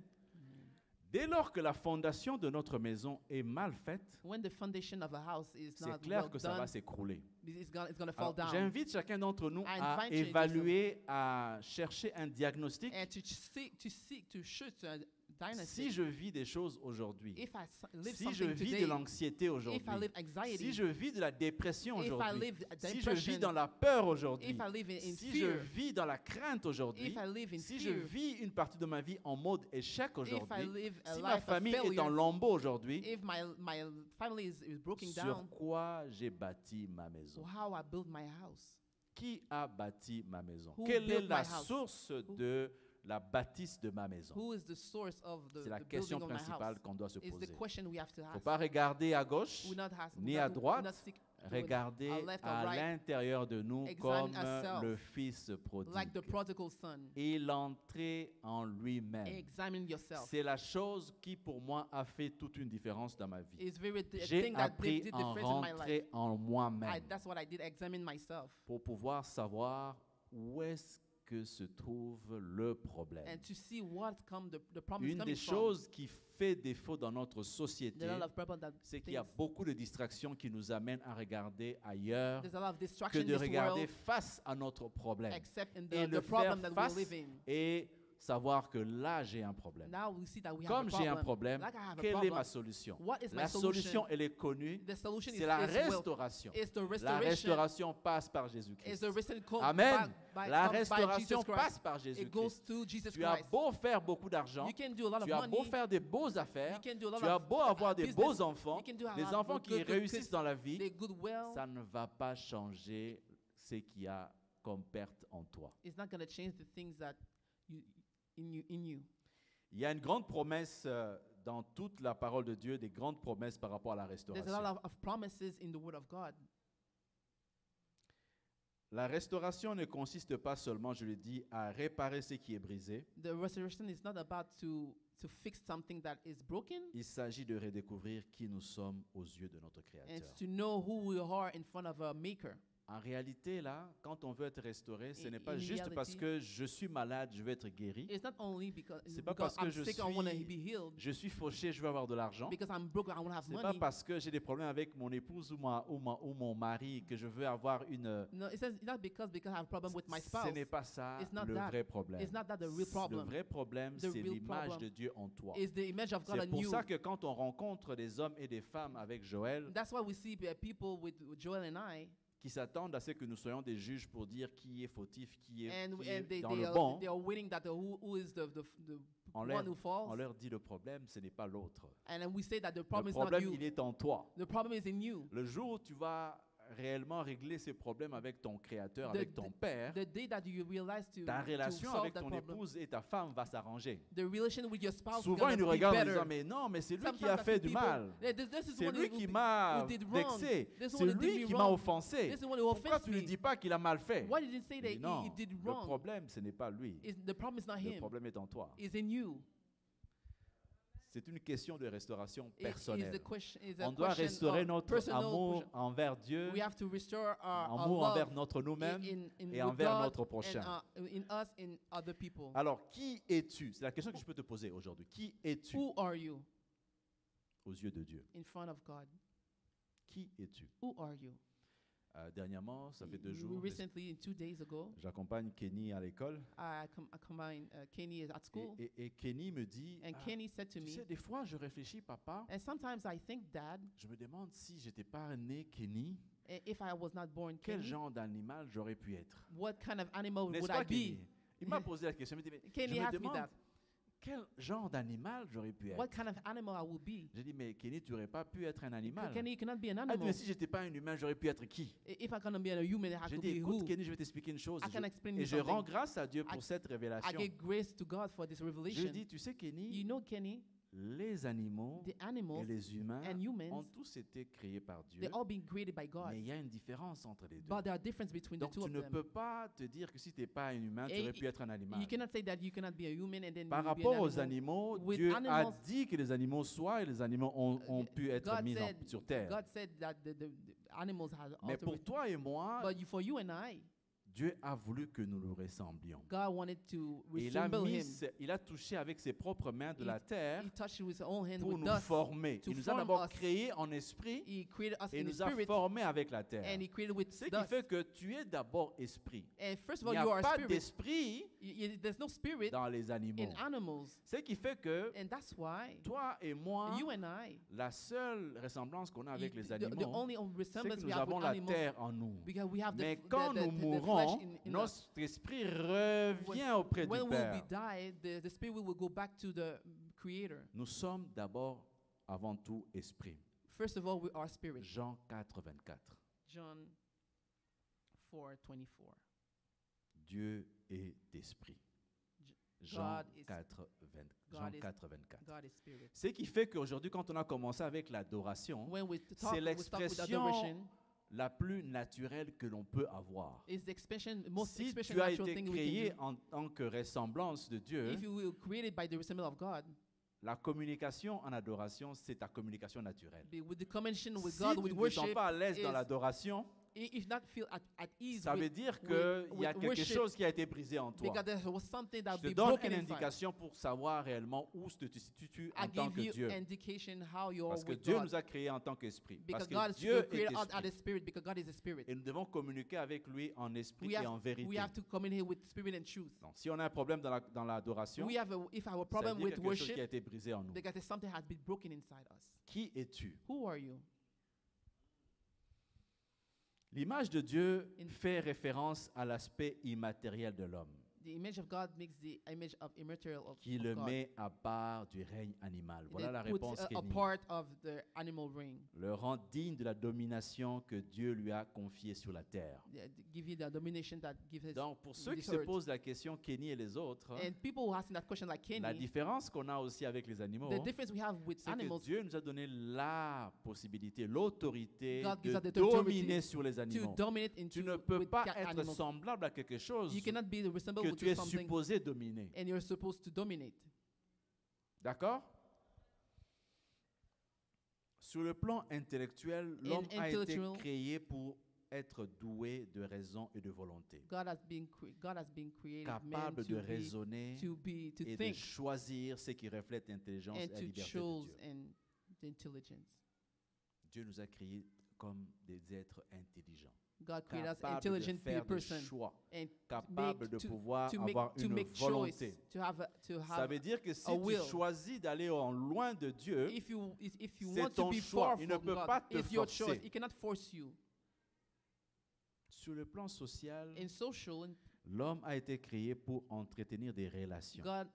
S3: Dès lors que la fondation de notre maison est mal faite,
S2: When the foundation of a house is
S3: c'est
S2: not
S3: clair
S2: well
S3: que ça va
S2: done,
S3: s'écrouler.
S2: it's gonna fall
S3: Alors,
S2: down.
S3: j'invite chacun d'entre nous
S2: I
S3: à
S2: invite you
S3: évaluer, à chercher un diagnostic.
S2: And to shoot a dynasty.
S3: Si je vis des choses aujourd'hui,
S2: If I live
S3: si je
S2: something
S3: vis
S2: today,
S3: de l'anxiété aujourd'hui,
S2: if I live anxiety,
S3: si je vis de la dépression
S2: if I
S3: aujourd'hui,
S2: live
S3: si je
S2: depression,
S3: vis dans la peur aujourd'hui,
S2: if I live in
S3: si
S2: fear,
S3: je vis dans la crainte aujourd'hui,
S2: if I live in
S3: si je
S2: fear,
S3: vis une partie de ma vie en mode échec
S2: if I
S3: aujourd'hui,
S2: live a
S3: si
S2: life
S3: ma
S2: of
S3: famille est
S2: failure,
S3: en lambeaux aujourd'hui,
S2: if my family is broken
S3: sur
S2: down,
S3: quoi j'ai bâti ma maison?
S2: how I build my house.
S3: Qui a bâti ma maison?
S2: Who
S3: Quelle est
S2: built
S3: la
S2: my house?
S3: source de la bâtisse de ma maison?
S2: Who is the source of
S3: C'est la
S2: the
S3: question
S2: building of my
S3: principale
S2: house?
S3: qu'on doit se
S2: Is
S3: poser.
S2: the question we have to
S3: Il ne
S2: ask.
S3: faut pas regarder à gauche
S2: We not ask,
S3: ni
S2: we
S3: à
S2: not-
S3: droite,
S2: not seek to
S3: regarder
S2: our left or
S3: à
S2: right,
S3: l'intérieur de nous
S2: examine
S3: comme
S2: ourselves
S3: le Fils prodigue.
S2: like the prodigal son.
S3: Il entrait en lui-même.
S2: Examine yourself.
S3: C'est la chose qui pour moi a fait toute une différence dans ma vie.
S2: It's very a
S3: J'ai
S2: thing that
S3: appris
S2: did
S3: à
S2: difference in my life.
S3: rentrer en moi-même
S2: That's what I did. Examine myself
S3: pour pouvoir savoir où est-ce que se trouve le problème.
S2: and to see what the problem is
S3: Une
S2: coming
S3: des
S2: from.
S3: choses qui fait défaut dans notre société,
S2: There are a lot of people that
S3: c'est qu'il y a
S2: thinks
S3: beaucoup de distractions qui nous amènent à regarder ailleurs
S2: there's a lot of
S3: que
S2: distraction in
S3: de
S2: this
S3: regarder
S2: world,
S3: face à notre problème
S2: except in
S3: et
S2: the
S3: le
S2: problem
S3: faire
S2: that we
S3: face
S2: live in.
S3: et savoir que là j'ai un problème.
S2: Now we see that we
S3: Comme
S2: have
S3: j'ai
S2: a
S3: un problème,
S2: Like I have a
S3: quelle est
S2: problem.
S3: ma solution?
S2: What is my
S3: La
S2: solution?
S3: solution, elle est connue,
S2: The solution
S3: c'est la
S2: is wealth.
S3: restauration.
S2: It's the
S3: La
S2: restoration.
S3: restauration passe par
S2: Is
S3: Jésus-Christ.
S2: the restoration
S3: Amen. La
S2: comes by
S3: restauration
S2: Jesus Christ.
S3: passe par
S2: It goes
S3: Jésus-Christ.
S2: to Jesus
S3: Tu as
S2: Christ.
S3: beau faire beaucoup d'argent,
S2: You can do a lot
S3: tu
S2: of
S3: as beau
S2: money.
S3: faire des beaux affaires,
S2: You can do a lot
S3: tu as
S2: of
S3: beau avoir des
S2: business.
S3: beaux enfants,
S2: You can do a
S3: des
S2: lot
S3: enfants
S2: of
S3: qui
S2: good
S3: réussissent
S2: kids.
S3: dans la vie,
S2: They good well.
S3: ça ne va pas changer ce qu'il y a comme perte en toi.
S2: It's not going to change the things that in you.
S3: Il y a une grande promesse dans toute la parole de Dieu, des grandes promesses par rapport à la
S2: There's
S3: restauration.
S2: a lot of promises in the Word of God.
S3: La restauration ne consiste pas seulement, je le dis, à réparer ce qui est brisé.
S2: The restoration is not about to fix something that is broken.
S3: Il s'agit de redécouvrir qui nous sommes aux yeux de notre
S2: And
S3: Créateur.
S2: it's to know who we are in front of a maker.
S3: En réalité, là, quand on veut être restauré, ce n'est pas
S2: In
S3: juste parce
S2: reality,
S3: que je suis malade, je veux être guéri.
S2: It's not only because,
S3: C'est pas
S2: because
S3: parce que
S2: I'm
S3: je
S2: sick, I want to
S3: suis-
S2: be healed.
S3: Je suis fauché, je veux avoir de l'argent.
S2: Because I'm broke, I want to have
S3: Ce n'est pas
S2: money.
S3: parce que j'ai des problèmes avec mon épouse ou mon mari que je veux avoir une...
S2: No, it's not because I have a problem with my spouse.
S3: Ce n'est pas ça
S2: It's not
S3: le
S2: that.
S3: vrai problème.
S2: It's not that the real
S3: Le
S2: problem.
S3: vrai problème,
S2: The
S3: c'est
S2: real
S3: l'image
S2: problem
S3: de Dieu en toi.
S2: It's the image of God
S3: C'est
S2: in
S3: pour
S2: you.
S3: ça que quand on rencontre des hommes et des femmes avec Joël,
S2: That's why we see people with Joel and I,
S3: qui s'attendent à ce que nous soyons des juges pour dire qui est fautif, qui est
S2: and
S3: dans le bon,
S2: they are waiting that who is the
S3: on
S2: one who falls.
S3: leur dit le problème, ce n'est pas l'autre.
S2: And then we say that the
S3: Le
S2: problem is not
S3: problème,
S2: you.
S3: il est en toi.
S2: The problem is in you.
S3: Le jour où tu vas réellement régler ces problèmes avec ton Créateur,
S2: The-
S3: avec ton Père,
S2: The day that you realize
S3: ta
S2: to
S3: relation
S2: solve
S3: avec
S2: that
S3: ton
S2: problem,
S3: épouse et ta femme va s'arranger.
S2: the relation with your spouse is
S3: Souvent,
S2: going
S3: ils nous
S2: to be
S3: regardent en
S2: better.
S3: disant, mais non, mais c'est lui qui
S2: Sometimes
S3: a
S2: I
S3: fait
S2: see
S3: du
S2: people,
S3: mal.
S2: this is
S3: C'est
S2: one
S3: lui
S2: who
S3: qui
S2: did-
S3: m'a
S2: who did wrong.
S3: vexé.
S2: This
S3: C'est
S2: one who did
S3: lui
S2: me
S3: qui m'a
S2: wrong.
S3: offensé.
S2: This is one who
S3: Pourquoi
S2: offends
S3: tu ne
S2: me.
S3: dis pas qu'il a mal fait?
S2: Why did you say
S3: Il
S2: that
S3: dit, non,
S2: he did
S3: le
S2: wrong?
S3: problème, ce n'est pas lui.
S2: The problem is not
S3: Le
S2: him.
S3: problème est en toi.
S2: It's in you.
S3: C'est une question de restauration
S2: It is
S3: personnelle.
S2: the question. Is a
S3: On doit
S2: question
S3: restaurer
S2: of
S3: notre
S2: personal
S3: amour
S2: question.
S3: envers Dieu,
S2: We have to restore our
S3: amour
S2: love
S3: envers notre nous-mêmes
S2: in
S3: et
S2: with
S3: envers
S2: God
S3: notre prochain.
S2: and, in us and other people.
S3: Alors, qui es-tu? C'est la question que je peux te poser aujourd'hui. Qui es-tu
S2: Who are you
S3: aux yeux de Dieu?
S2: in front of God?
S3: Qui es-tu?
S2: Who are you?
S3: Dernièrement, ça fait 2 jours,
S2: Recently, 2 days ago,
S3: j'accompagne Kenny à l'école.
S2: I combined Kenny is at school,
S3: Et Kenny me dit,
S2: and Kenny said to
S3: tu
S2: me,
S3: sais, des fois, je réfléchis, papa,
S2: and sometimes I think, Dad,
S3: je me demande si j'étais pas né Kenny,
S2: if I was not born
S3: quel
S2: Kenny,
S3: genre d'animal j'aurais pu être.
S2: what kind of animal
S3: N'est-ce
S2: would
S3: pas,
S2: I be?
S3: Kenny? Il m'a posé la question. Il me dit, mais
S2: Kenny
S3: je me
S2: asked me
S3: demande
S2: that.
S3: quel genre d'animal j'aurais pu
S2: What
S3: être.
S2: kind of animal I would be?
S3: J'ai dit, mais Kenny, tu n'aurais pas pu être un animal.
S2: Kenny, you cannot be an
S3: Ah,
S2: animal.
S3: mais si j'étais pas un humain, j'aurais pu être qui?
S2: If I cannot be a human, I
S3: J'ai
S2: could
S3: dit,
S2: be
S3: écoute,
S2: who?
S3: Kenny, je vais t'expliquer une chose.
S2: I can explain
S3: Et
S2: you
S3: je rends
S2: something.
S3: grâce à Dieu pour
S2: I-
S3: cette
S2: I
S3: révélation.
S2: give grace to God for this
S3: Je
S2: revelation.
S3: dis, tu sais, Kenny,
S2: You know, Kenny,
S3: les animaux
S2: the
S3: et
S2: animals
S3: les humains
S2: and humans,
S3: ont tous été créés par Dieu.
S2: they're all being created by God.
S3: Mais il y a une différence entre les deux.
S2: But there are differences between the
S3: Donc
S2: two
S3: tu
S2: of
S3: ne
S2: them.
S3: peux pas te dire que si tu n'es pas un humain, tu
S2: Et
S3: aurais pu être un animal.
S2: You cannot say that you cannot be a human and then
S3: Par
S2: you will be
S3: rapport
S2: an
S3: aux
S2: animal.
S3: animaux,
S2: With
S3: Dieu a
S2: animals,
S3: dit que les animaux soient et les animaux ont pu être
S2: God
S3: mis
S2: said,
S3: sur terre.
S2: God said that the animals had
S3: Mais pour
S2: altered.
S3: toi et moi,
S2: But for you and I,
S3: Dieu a voulu que nous le ressemblions.
S2: God wanted to
S3: Et
S2: resemble him.
S3: il a touché avec ses propres mains de la terre
S2: He touched with his own hand
S3: pour
S2: with
S3: nous
S2: dust.
S3: former.
S2: to
S3: Il nous a
S2: form
S3: d'abord
S2: us.
S3: créés en esprit
S2: He created us
S3: et
S2: in the
S3: nous a
S2: spirit,
S3: formés avec la terre.
S2: and he created with
S3: Ce qui
S2: dust.
S3: fait que tu es d'abord esprit.
S2: And first of
S3: Il
S2: all,
S3: n'y
S2: you
S3: a
S2: are a
S3: pas
S2: spirit.
S3: d'esprit
S2: There's no spirit
S3: dans les animaux.
S2: in animals.
S3: Ce qui fait que
S2: And that's why
S3: toi et moi,
S2: you and I,
S3: la seule ressemblance qu'on a avec les
S2: the
S3: animaux,
S2: only
S3: c'est
S2: resemblance
S3: que
S2: we
S3: nous
S2: have
S3: avons
S2: with
S3: la
S2: animals,
S3: terre en nous.
S2: because we have
S3: Mais
S2: the
S3: quand nous
S2: flesh
S3: mourrons,
S2: in us.
S3: notre esprit revient auprès du
S2: When we
S3: Père.
S2: will be died, the spirit will go back to the Creator.
S3: Nous sommes d'abord, avant tout, esprit.
S2: First of all, we are spirit.
S3: Jean 4, 24.
S2: John 4:24.
S3: Dieu est esprit. Jean
S2: God is-
S3: 4, 20
S2: God
S3: Jean
S2: is-
S3: 4, 24.
S2: God is spirit.
S3: Ce qui fait qu'aujourd'hui, quand on a commencé avec l'adoration,
S2: When we
S3: c'est
S2: talk with
S3: l'expression
S2: adoration,
S3: la plus naturelle que l'on peut avoir.
S2: is the expression, most
S3: Si
S2: expression
S3: tu as
S2: natural
S3: été
S2: thing we
S3: créé
S2: can do.
S3: en tant que ressemblance de Dieu,
S2: If you were created by the resemblance of God,
S3: la communication en adoration, c'est ta communication naturelle.
S2: with the connection with
S3: Si
S2: God,
S3: tu
S2: with
S3: ne te sens
S2: worship,
S3: pas à l'aise dans
S2: is-
S3: l'adoration,
S2: if you not feel at ease
S3: ça veut
S2: with,
S3: dire
S2: with-
S3: qu'il y a
S2: with
S3: quelque
S2: worship,
S3: chose qui a été brisé en toi.
S2: because there was something that
S3: Je
S2: be
S3: te donne
S2: broken
S3: une
S2: inside.
S3: indication pour savoir réellement où tu te situes
S2: I
S3: en tant
S2: give
S3: que
S2: you
S3: Dieu.
S2: indication how you are
S3: Parce que
S2: with
S3: Dieu
S2: God.
S3: nous a créés en tant qu'esprit. Parce
S2: Because
S3: que
S2: God
S3: Dieu est
S2: created us as a
S3: esprit.
S2: spirit, because God is a spirit.
S3: Et nous devons communiquer avec lui en esprit
S2: We
S3: et en
S2: have,
S3: vérité.
S2: we have to communicate with spirit and truth.
S3: Donc, si on a un problème dans l'adoration,
S2: We have if our
S3: ça veut
S2: problem
S3: dire
S2: with
S3: quelque chose qui a
S2: worship,
S3: été brisé en nous.
S2: because there's something has been broken inside us.
S3: Qui es-tu?
S2: Who are you?
S3: L'image de Dieu
S2: In-
S3: fait référence à l'aspect immatériel de l'homme,
S2: The image of God makes the image of immaterial of
S3: qui le
S2: God.
S3: met à part du règne animal. Voilà la
S2: It puts
S3: réponse
S2: a
S3: Kenny.
S2: part of the animal ring.
S3: Le rend digne de la domination que Dieu lui a confiée sur la terre.
S2: Give you the domination that gives us.
S3: Donc, pour ceux qui
S2: this
S3: se
S2: earth.
S3: posent la question, Kenny et les autres,
S2: And people who asking that question like
S3: la
S2: Kenny,
S3: différence qu'on a aussi avec les animaux,
S2: the difference we have with
S3: c'est que
S2: animals,
S3: Dieu nous a donné la possibilité, l'autorité
S2: God gives us
S3: de
S2: the authority
S3: dominer sur les
S2: to
S3: animaux.
S2: dominate
S3: Tu
S2: into
S3: ne peux
S2: with
S3: pas
S2: cat
S3: être
S2: animals.
S3: semblable à quelque chose
S2: You cannot be resembled
S3: que
S2: with
S3: tu es
S2: something,
S3: supposé dominer.
S2: and you're supposed to dominate.
S3: D'accord? Sur le plan intellectuel, l'homme a été
S2: intellectual-
S3: créé pour être doué de raison et de volonté,
S2: God has been created man
S3: capable de
S2: to be
S3: raisonner
S2: to
S3: et de
S2: think
S3: choisir ce qui reflète l'intelligence et
S2: and
S3: la
S2: to
S3: liberté de
S2: choose
S3: Dieu.
S2: and the intelligence.
S3: Dieu nous a créés comme des êtres intelligents,
S2: God created us
S3: capables de
S2: intelligent
S3: faire des
S2: person
S3: choix,
S2: and
S3: capables
S2: make-
S3: de
S2: to-
S3: pouvoir
S2: to make
S3: avoir
S2: to
S3: une
S2: make
S3: volonté.
S2: choice, to have
S3: Ça veut dire que si
S2: a
S3: tu
S2: will.
S3: choisis d'aller en loin de Dieu,
S2: if you
S3: c'est
S2: want to
S3: ton
S2: be
S3: choix.
S2: far
S3: Il ne
S2: from
S3: peut
S2: God,
S3: pas te
S2: it's your
S3: forcer.
S2: choice. He cannot force you.
S3: sur le plan social,
S2: In social,
S3: l'homme a été créé pour entretenir des relations.
S2: God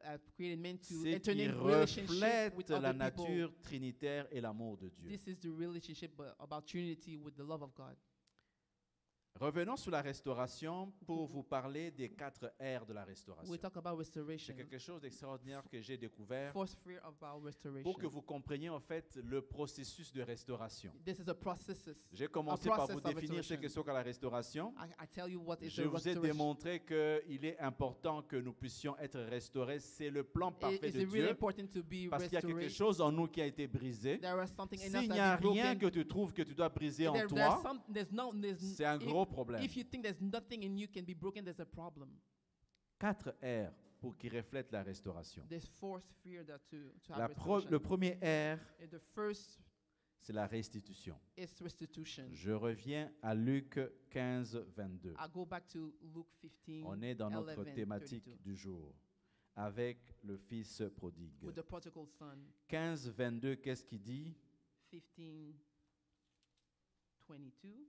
S2: have created men to
S3: C'est qui
S2: entertain relationship
S3: reflète
S2: with
S3: la
S2: other people.
S3: nature trinitaire et l'amour de Dieu.
S2: This is the relationship about Trinity with the love of God.
S3: Revenons sur la restauration pour vous parler des 4 R de la restauration.
S2: We talk about
S3: C'est
S2: restoration.
S3: quelque chose d'extraordinaire que j'ai découvert
S2: Fourth sphere about restoration.
S3: pour que vous compreniez en fait le processus de restauration.
S2: This is a process.
S3: J'ai commencé par
S2: process
S3: vous
S2: of
S3: définir ce
S2: restoration.
S3: que c'est que la restauration.
S2: I tell you what is
S3: Je
S2: the
S3: vous ai
S2: restoration.
S3: démontré qu'il est important que nous puissions être restaurés. C'est le plan parfait
S2: Is
S3: de
S2: it really
S3: Dieu
S2: important to be
S3: parce qu'il y a quelque
S2: restored?
S3: chose en nous qui a été brisé.
S2: There is something in us
S3: S'il n'y a
S2: that is
S3: rien
S2: broken.
S3: que tu trouves que tu dois briser en
S2: There's
S3: toi, c'est un
S2: if-
S3: gros problème.
S2: If you think there's nothing in you can be broken, there's a problem.
S3: 4 R pour qui reflètent la restauration.
S2: There's fourth sphere that to have
S3: Le
S2: restoration.
S3: premier R,
S2: And the first
S3: c'est la restitution.
S2: It's restitution.
S3: Je reviens à Luc 15, 22.
S2: I'll go back to Luke 15,
S3: On est dans notre
S2: 11,
S3: thématique
S2: 32,
S3: du jour, avec le fils prodigue.
S2: with the prodigal son.
S3: 15, 22, qu'est-ce qu'il dit?
S2: 15, 22.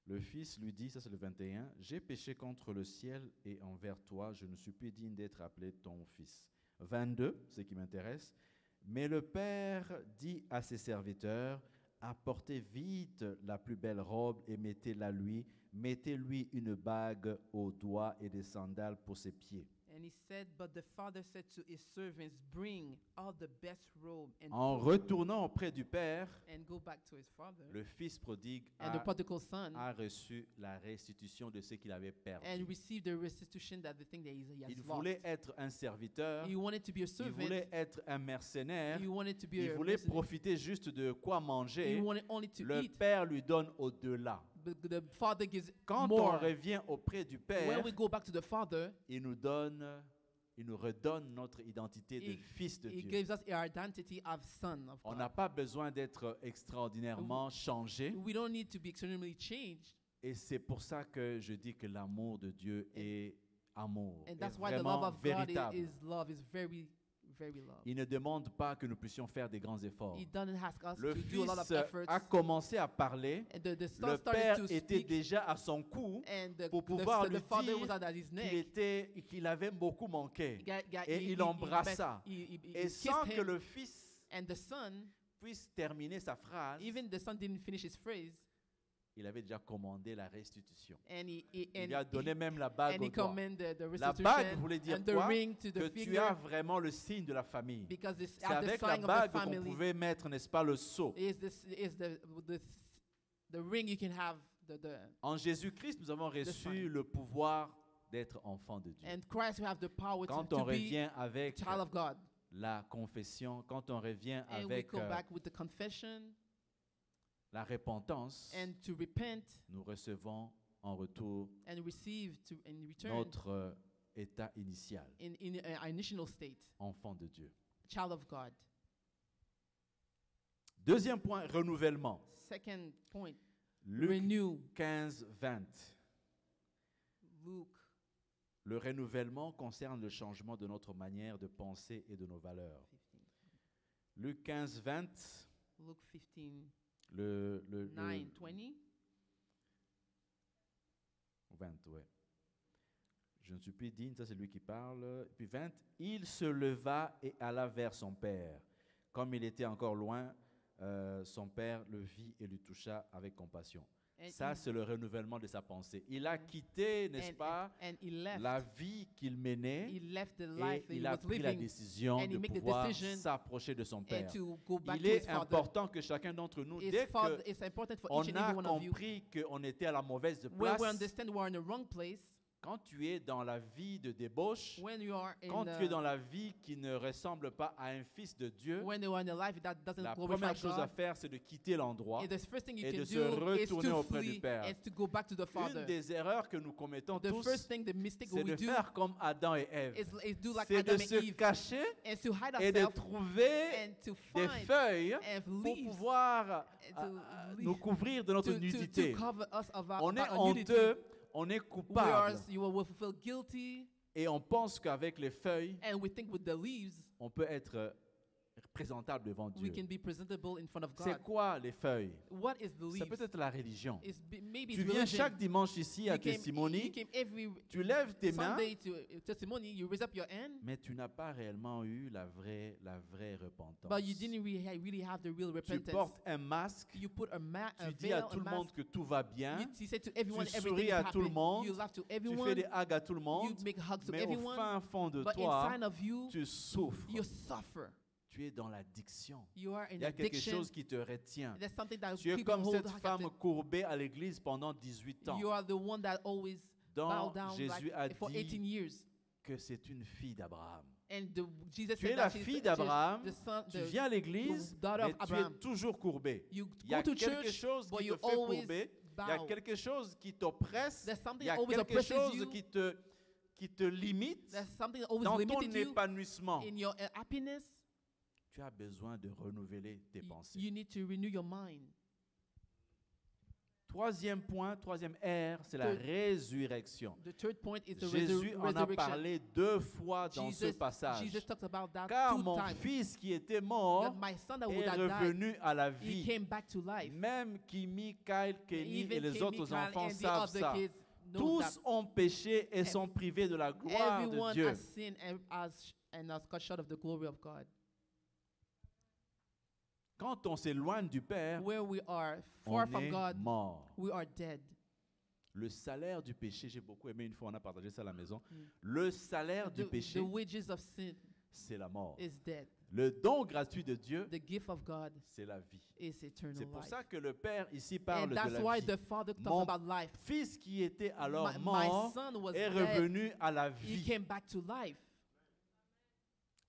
S3: Le fils lui dit, ça c'est le 21, « J'ai péché contre le ciel et envers toi, je ne suis plus digne d'être appelé ton fils. » 22, ce qui m'intéresse, « Mais le père dit à ses serviteurs, « Apportez vite la plus belle robe et mettez-la lui, mettez-lui une bague au doigt et des sandales pour ses pieds. »
S2: And he said, but the father said to his servants, bring all the best robe and
S3: En retournant auprès du père,
S2: go back to his father.
S3: le fils prodigue
S2: And the prodigal son
S3: a reçu la restitution de ce qu'il avait perdu.
S2: and received the restitution that the thing that he has
S3: Il
S2: lost.
S3: voulait être un serviteur,
S2: He wanted to be a
S3: il
S2: servant.
S3: voulait être un mercenaire,
S2: He wanted to be
S3: il
S2: a
S3: voulait
S2: mercenary.
S3: profiter juste de quoi
S2: He
S3: manger.
S2: wanted only to
S3: Le
S2: eat.
S3: père lui donne au-delà.
S2: But the father gives
S3: Quand
S2: more.
S3: on revient auprès du
S2: When
S3: père,
S2: we go back to the father,
S3: il nous redonne notre identité de
S2: He-
S3: fils de
S2: he
S3: Dieu.
S2: gives us our identity of son of
S3: On
S2: God.
S3: n'a pas besoin d'être extraordinairement changé.
S2: We don't need to be extremely changed.
S3: Et c'est pour ça que je dis que l'amour de Dieu est amour,
S2: And
S3: est
S2: that's why the love
S3: vraiment
S2: of God
S3: véritable.
S2: is love, is very, very love.
S3: Il ne demande pas que nous puissions faire des grands efforts.
S2: He doesn't ask us
S3: Le
S2: to do a lot of
S3: fils
S2: efforts.
S3: a commencé à parler.
S2: And the
S3: Le
S2: son started
S3: père
S2: to
S3: était
S2: speak,
S3: déjà à son cou
S2: and
S3: pour pouvoir lui
S2: the father
S3: dire
S2: was at his neck.
S3: qu'il avait beaucoup manqué. Et
S2: He-
S3: il
S2: he-
S3: l'embrassa.
S2: he
S3: Et
S2: kissed
S3: sans que
S2: him,
S3: le fils
S2: and the son,
S3: puisse terminer sa phrase,
S2: even the son didn't finish his phrase,
S3: il avait déjà commandé la restitution.
S2: and
S3: Il lui a donné même la
S2: and
S3: bague
S2: he
S3: au doigt.
S2: commanded the
S3: La
S2: restitution
S3: bague voulait dire
S2: and the
S3: quoi?
S2: ring to
S3: Que
S2: the
S3: tu
S2: finger,
S3: as vraiment le signe de la famille.
S2: because it's
S3: C'est
S2: at the
S3: avec la
S2: sign of the
S3: bague qu'on
S2: family.
S3: pouvait mettre, n'est-ce pas, le sceau.
S2: Is the ring you can have the
S3: En Jésus-Christ, nous avons reçu
S2: sign.
S3: le pouvoir d'être enfants de Dieu.
S2: and Christ will have the power
S3: Quand
S2: to
S3: on
S2: be
S3: revient avec
S2: child of God.
S3: la confession, quand on revient
S2: And we
S3: avec
S2: go back with the confession
S3: la repentance,
S2: and to repent
S3: nous recevons en retour
S2: and receive to in return
S3: notre état initial,
S2: in our initial state,
S3: enfant de Dieu.
S2: child of God.
S3: Deuxième point, renouvellement.
S2: Second point,
S3: Luc
S2: renew.
S3: 15, 20.
S2: Luke.
S3: Le renouvellement concerne le changement de notre manière de penser et de nos valeurs.
S2: 15.
S3: Luc 15, 20.
S2: Luke 15,
S3: Le
S2: 9, 20.
S3: 20, ouais. Je ne suis plus digne, ça c'est lui qui parle. Puis 20, il se leva et alla vers son père. Comme il était encore loin, son père le vit et lui toucha avec compassion.
S2: And
S3: Ça,
S2: he-
S3: c'est le renouvellement de sa pensée. Il a quitté, n'est-ce pas,
S2: and he left.
S3: la vie qu'il menait
S2: He left the
S3: et
S2: life that he
S3: il a
S2: was
S3: pris la
S2: living
S3: décision
S2: and he
S3: de
S2: made the
S3: pouvoir
S2: decision
S3: s'approcher de son
S2: and
S3: père.
S2: to go back
S3: Il
S2: to his
S3: est
S2: father.
S3: important que chacun d'entre nous,
S2: His
S3: dès
S2: father is important for
S3: qu'on
S2: each and
S3: a
S2: every one of you.
S3: compris qu'on était à la mauvaise
S2: When
S3: place,
S2: we understand we're in the wrong place,
S3: quand tu es dans la vie de débauche,
S2: when you are in
S3: quand tu es dans la vie qui ne ressemble pas à un fils de Dieu,
S2: when you are in a life that doesn't
S3: la
S2: glorify
S3: première chose à
S2: God,
S3: faire, c'est de quitter l'endroit.
S2: and the first thing you
S3: et
S2: can
S3: de se
S2: do is
S3: retourner
S2: to
S3: auprès du
S2: flee
S3: Père.
S2: and to go back to the Father.
S3: Une des erreurs que nous commettons
S2: The
S3: tous,
S2: first thing, the mistake
S3: c'est
S2: we
S3: de
S2: do
S3: faire comme Adam et Ève.
S2: is do like
S3: C'est de
S2: Adam and
S3: se
S2: Eve
S3: cacher
S2: and to hide
S3: et de
S2: ourselves
S3: trouver
S2: and to
S3: des
S2: find
S3: feuilles
S2: and
S3: pour
S2: leaves
S3: pouvoir
S2: to
S3: nous
S2: leave
S3: couvrir de notre
S2: to
S3: nudité.
S2: cover us of
S3: On est
S2: our nudity.
S3: honteux, on est coupable
S2: You will feel guilty,
S3: et on pense qu'avec les feuilles,
S2: and we think with the leaves
S3: on peut être présentable devant
S2: we
S3: Dieu.
S2: can be presentable in front of
S3: C'est
S2: God.
S3: quoi les feuilles?
S2: What is the
S3: Ça
S2: leaves?
S3: peut être la religion.
S2: Maybe
S3: Tu
S2: it's
S3: viens
S2: religion.
S3: chaque dimanche ici à
S2: You
S3: Testimony,
S2: came every
S3: tu lèves tes mains,
S2: Sunday to testimony. You raise up your hand,
S3: mais tu n'as pas réellement eu la vraie repentance.
S2: but you didn't really have the real
S3: Tu
S2: repentance.
S3: portes un masque,
S2: You put a
S3: tu dis
S2: veil,
S3: à
S2: a
S3: tout le monde
S2: mask.
S3: que tout va bien,
S2: You say to everyone
S3: tu
S2: everything
S3: souris
S2: is
S3: à
S2: happy.
S3: tout le monde,
S2: You laugh to
S3: tu fais
S2: everyone.
S3: des hugs à tout le
S2: You
S3: monde,
S2: make hugs to
S3: mais au
S2: everyone.
S3: fin fond de
S2: But
S3: toi,
S2: inside of you,
S3: tu souffres.
S2: you suffer.
S3: Tu es dans l'addiction.
S2: You are in
S3: Il y a quelque
S2: addiction.
S3: chose qui te retient.
S2: There's something that
S3: Tu es
S2: people
S3: comme
S2: hold
S3: cette femme
S2: captive.
S3: courbée à l'église pendant 18 ans.
S2: You are the one that always bow
S3: Donc,
S2: down
S3: Jésus a
S2: for 18
S3: dit
S2: years.
S3: que c'est une fille d'Abraham.
S2: And Jesus
S3: Tu es
S2: said
S3: la
S2: that she's
S3: fille d'Abraham,
S2: the son,
S3: tu viens à l'église,
S2: the daughter
S3: mais
S2: of
S3: tu es
S2: Abraham.
S3: toujours courbé.
S2: You
S3: Il y a
S2: go to
S3: quelque
S2: church,
S3: chose
S2: but
S3: qui
S2: you
S3: te fait
S2: always
S3: courber. Il y a
S2: bow.
S3: quelque chose qui t'oppresse.
S2: There's
S3: Il
S2: something
S3: y a
S2: always
S3: quelque
S2: oppresses
S3: chose
S2: you.
S3: qui te limite
S2: There's something that always
S3: dans ton
S2: limited you
S3: épanouissement.
S2: in your happiness.
S3: tu as besoin de renouveler tes pensées.
S2: You need to renew your mind.
S3: Troisième point, troisième R, c'est la
S2: Third-
S3: résurrection.
S2: The third point is the
S3: Jésus en a
S2: resurrection.
S3: parlé 2 fois dans ce passage.
S2: Jesus talks about that
S3: Car
S2: 2
S3: mon
S2: times.
S3: fils qui était
S2: That
S3: mort
S2: my son that would
S3: est
S2: have died,
S3: revenu à la
S2: he
S3: vie.
S2: came back to life.
S3: Même Kimi, Kyle, Kenny et les
S2: Kenny,
S3: autres
S2: Kyle,
S3: enfants
S2: and the
S3: savent
S2: other
S3: ça.
S2: kids knows
S3: Tous
S2: that
S3: ont péché et sont privés de la gloire de
S2: everyone
S3: Dieu.
S2: has sinned and has cut short of the glory of God.
S3: Quand on s'éloigne du Père,
S2: Where we are
S3: on
S2: far from
S3: est
S2: God,
S3: mort.
S2: we are dead.
S3: Le salaire du péché, j'ai beaucoup aimé, une fois on a partagé ça à la maison.
S2: Mm.
S3: Le salaire du
S2: The
S3: péché,
S2: wages of sin
S3: c'est la mort.
S2: is death.
S3: Le don gratuit de Dieu,
S2: The gift of God
S3: c'est la vie.
S2: is eternal
S3: C'est pour
S2: life.
S3: ça que le Père ici
S2: And
S3: parle de
S2: that's
S3: la
S2: why
S3: vie.
S2: the Father talks
S3: Mon
S2: about life.
S3: fils qui était alors
S2: My
S3: mort
S2: son was
S3: est
S2: dead.
S3: revenu à la
S2: He
S3: vie.
S2: came back to life.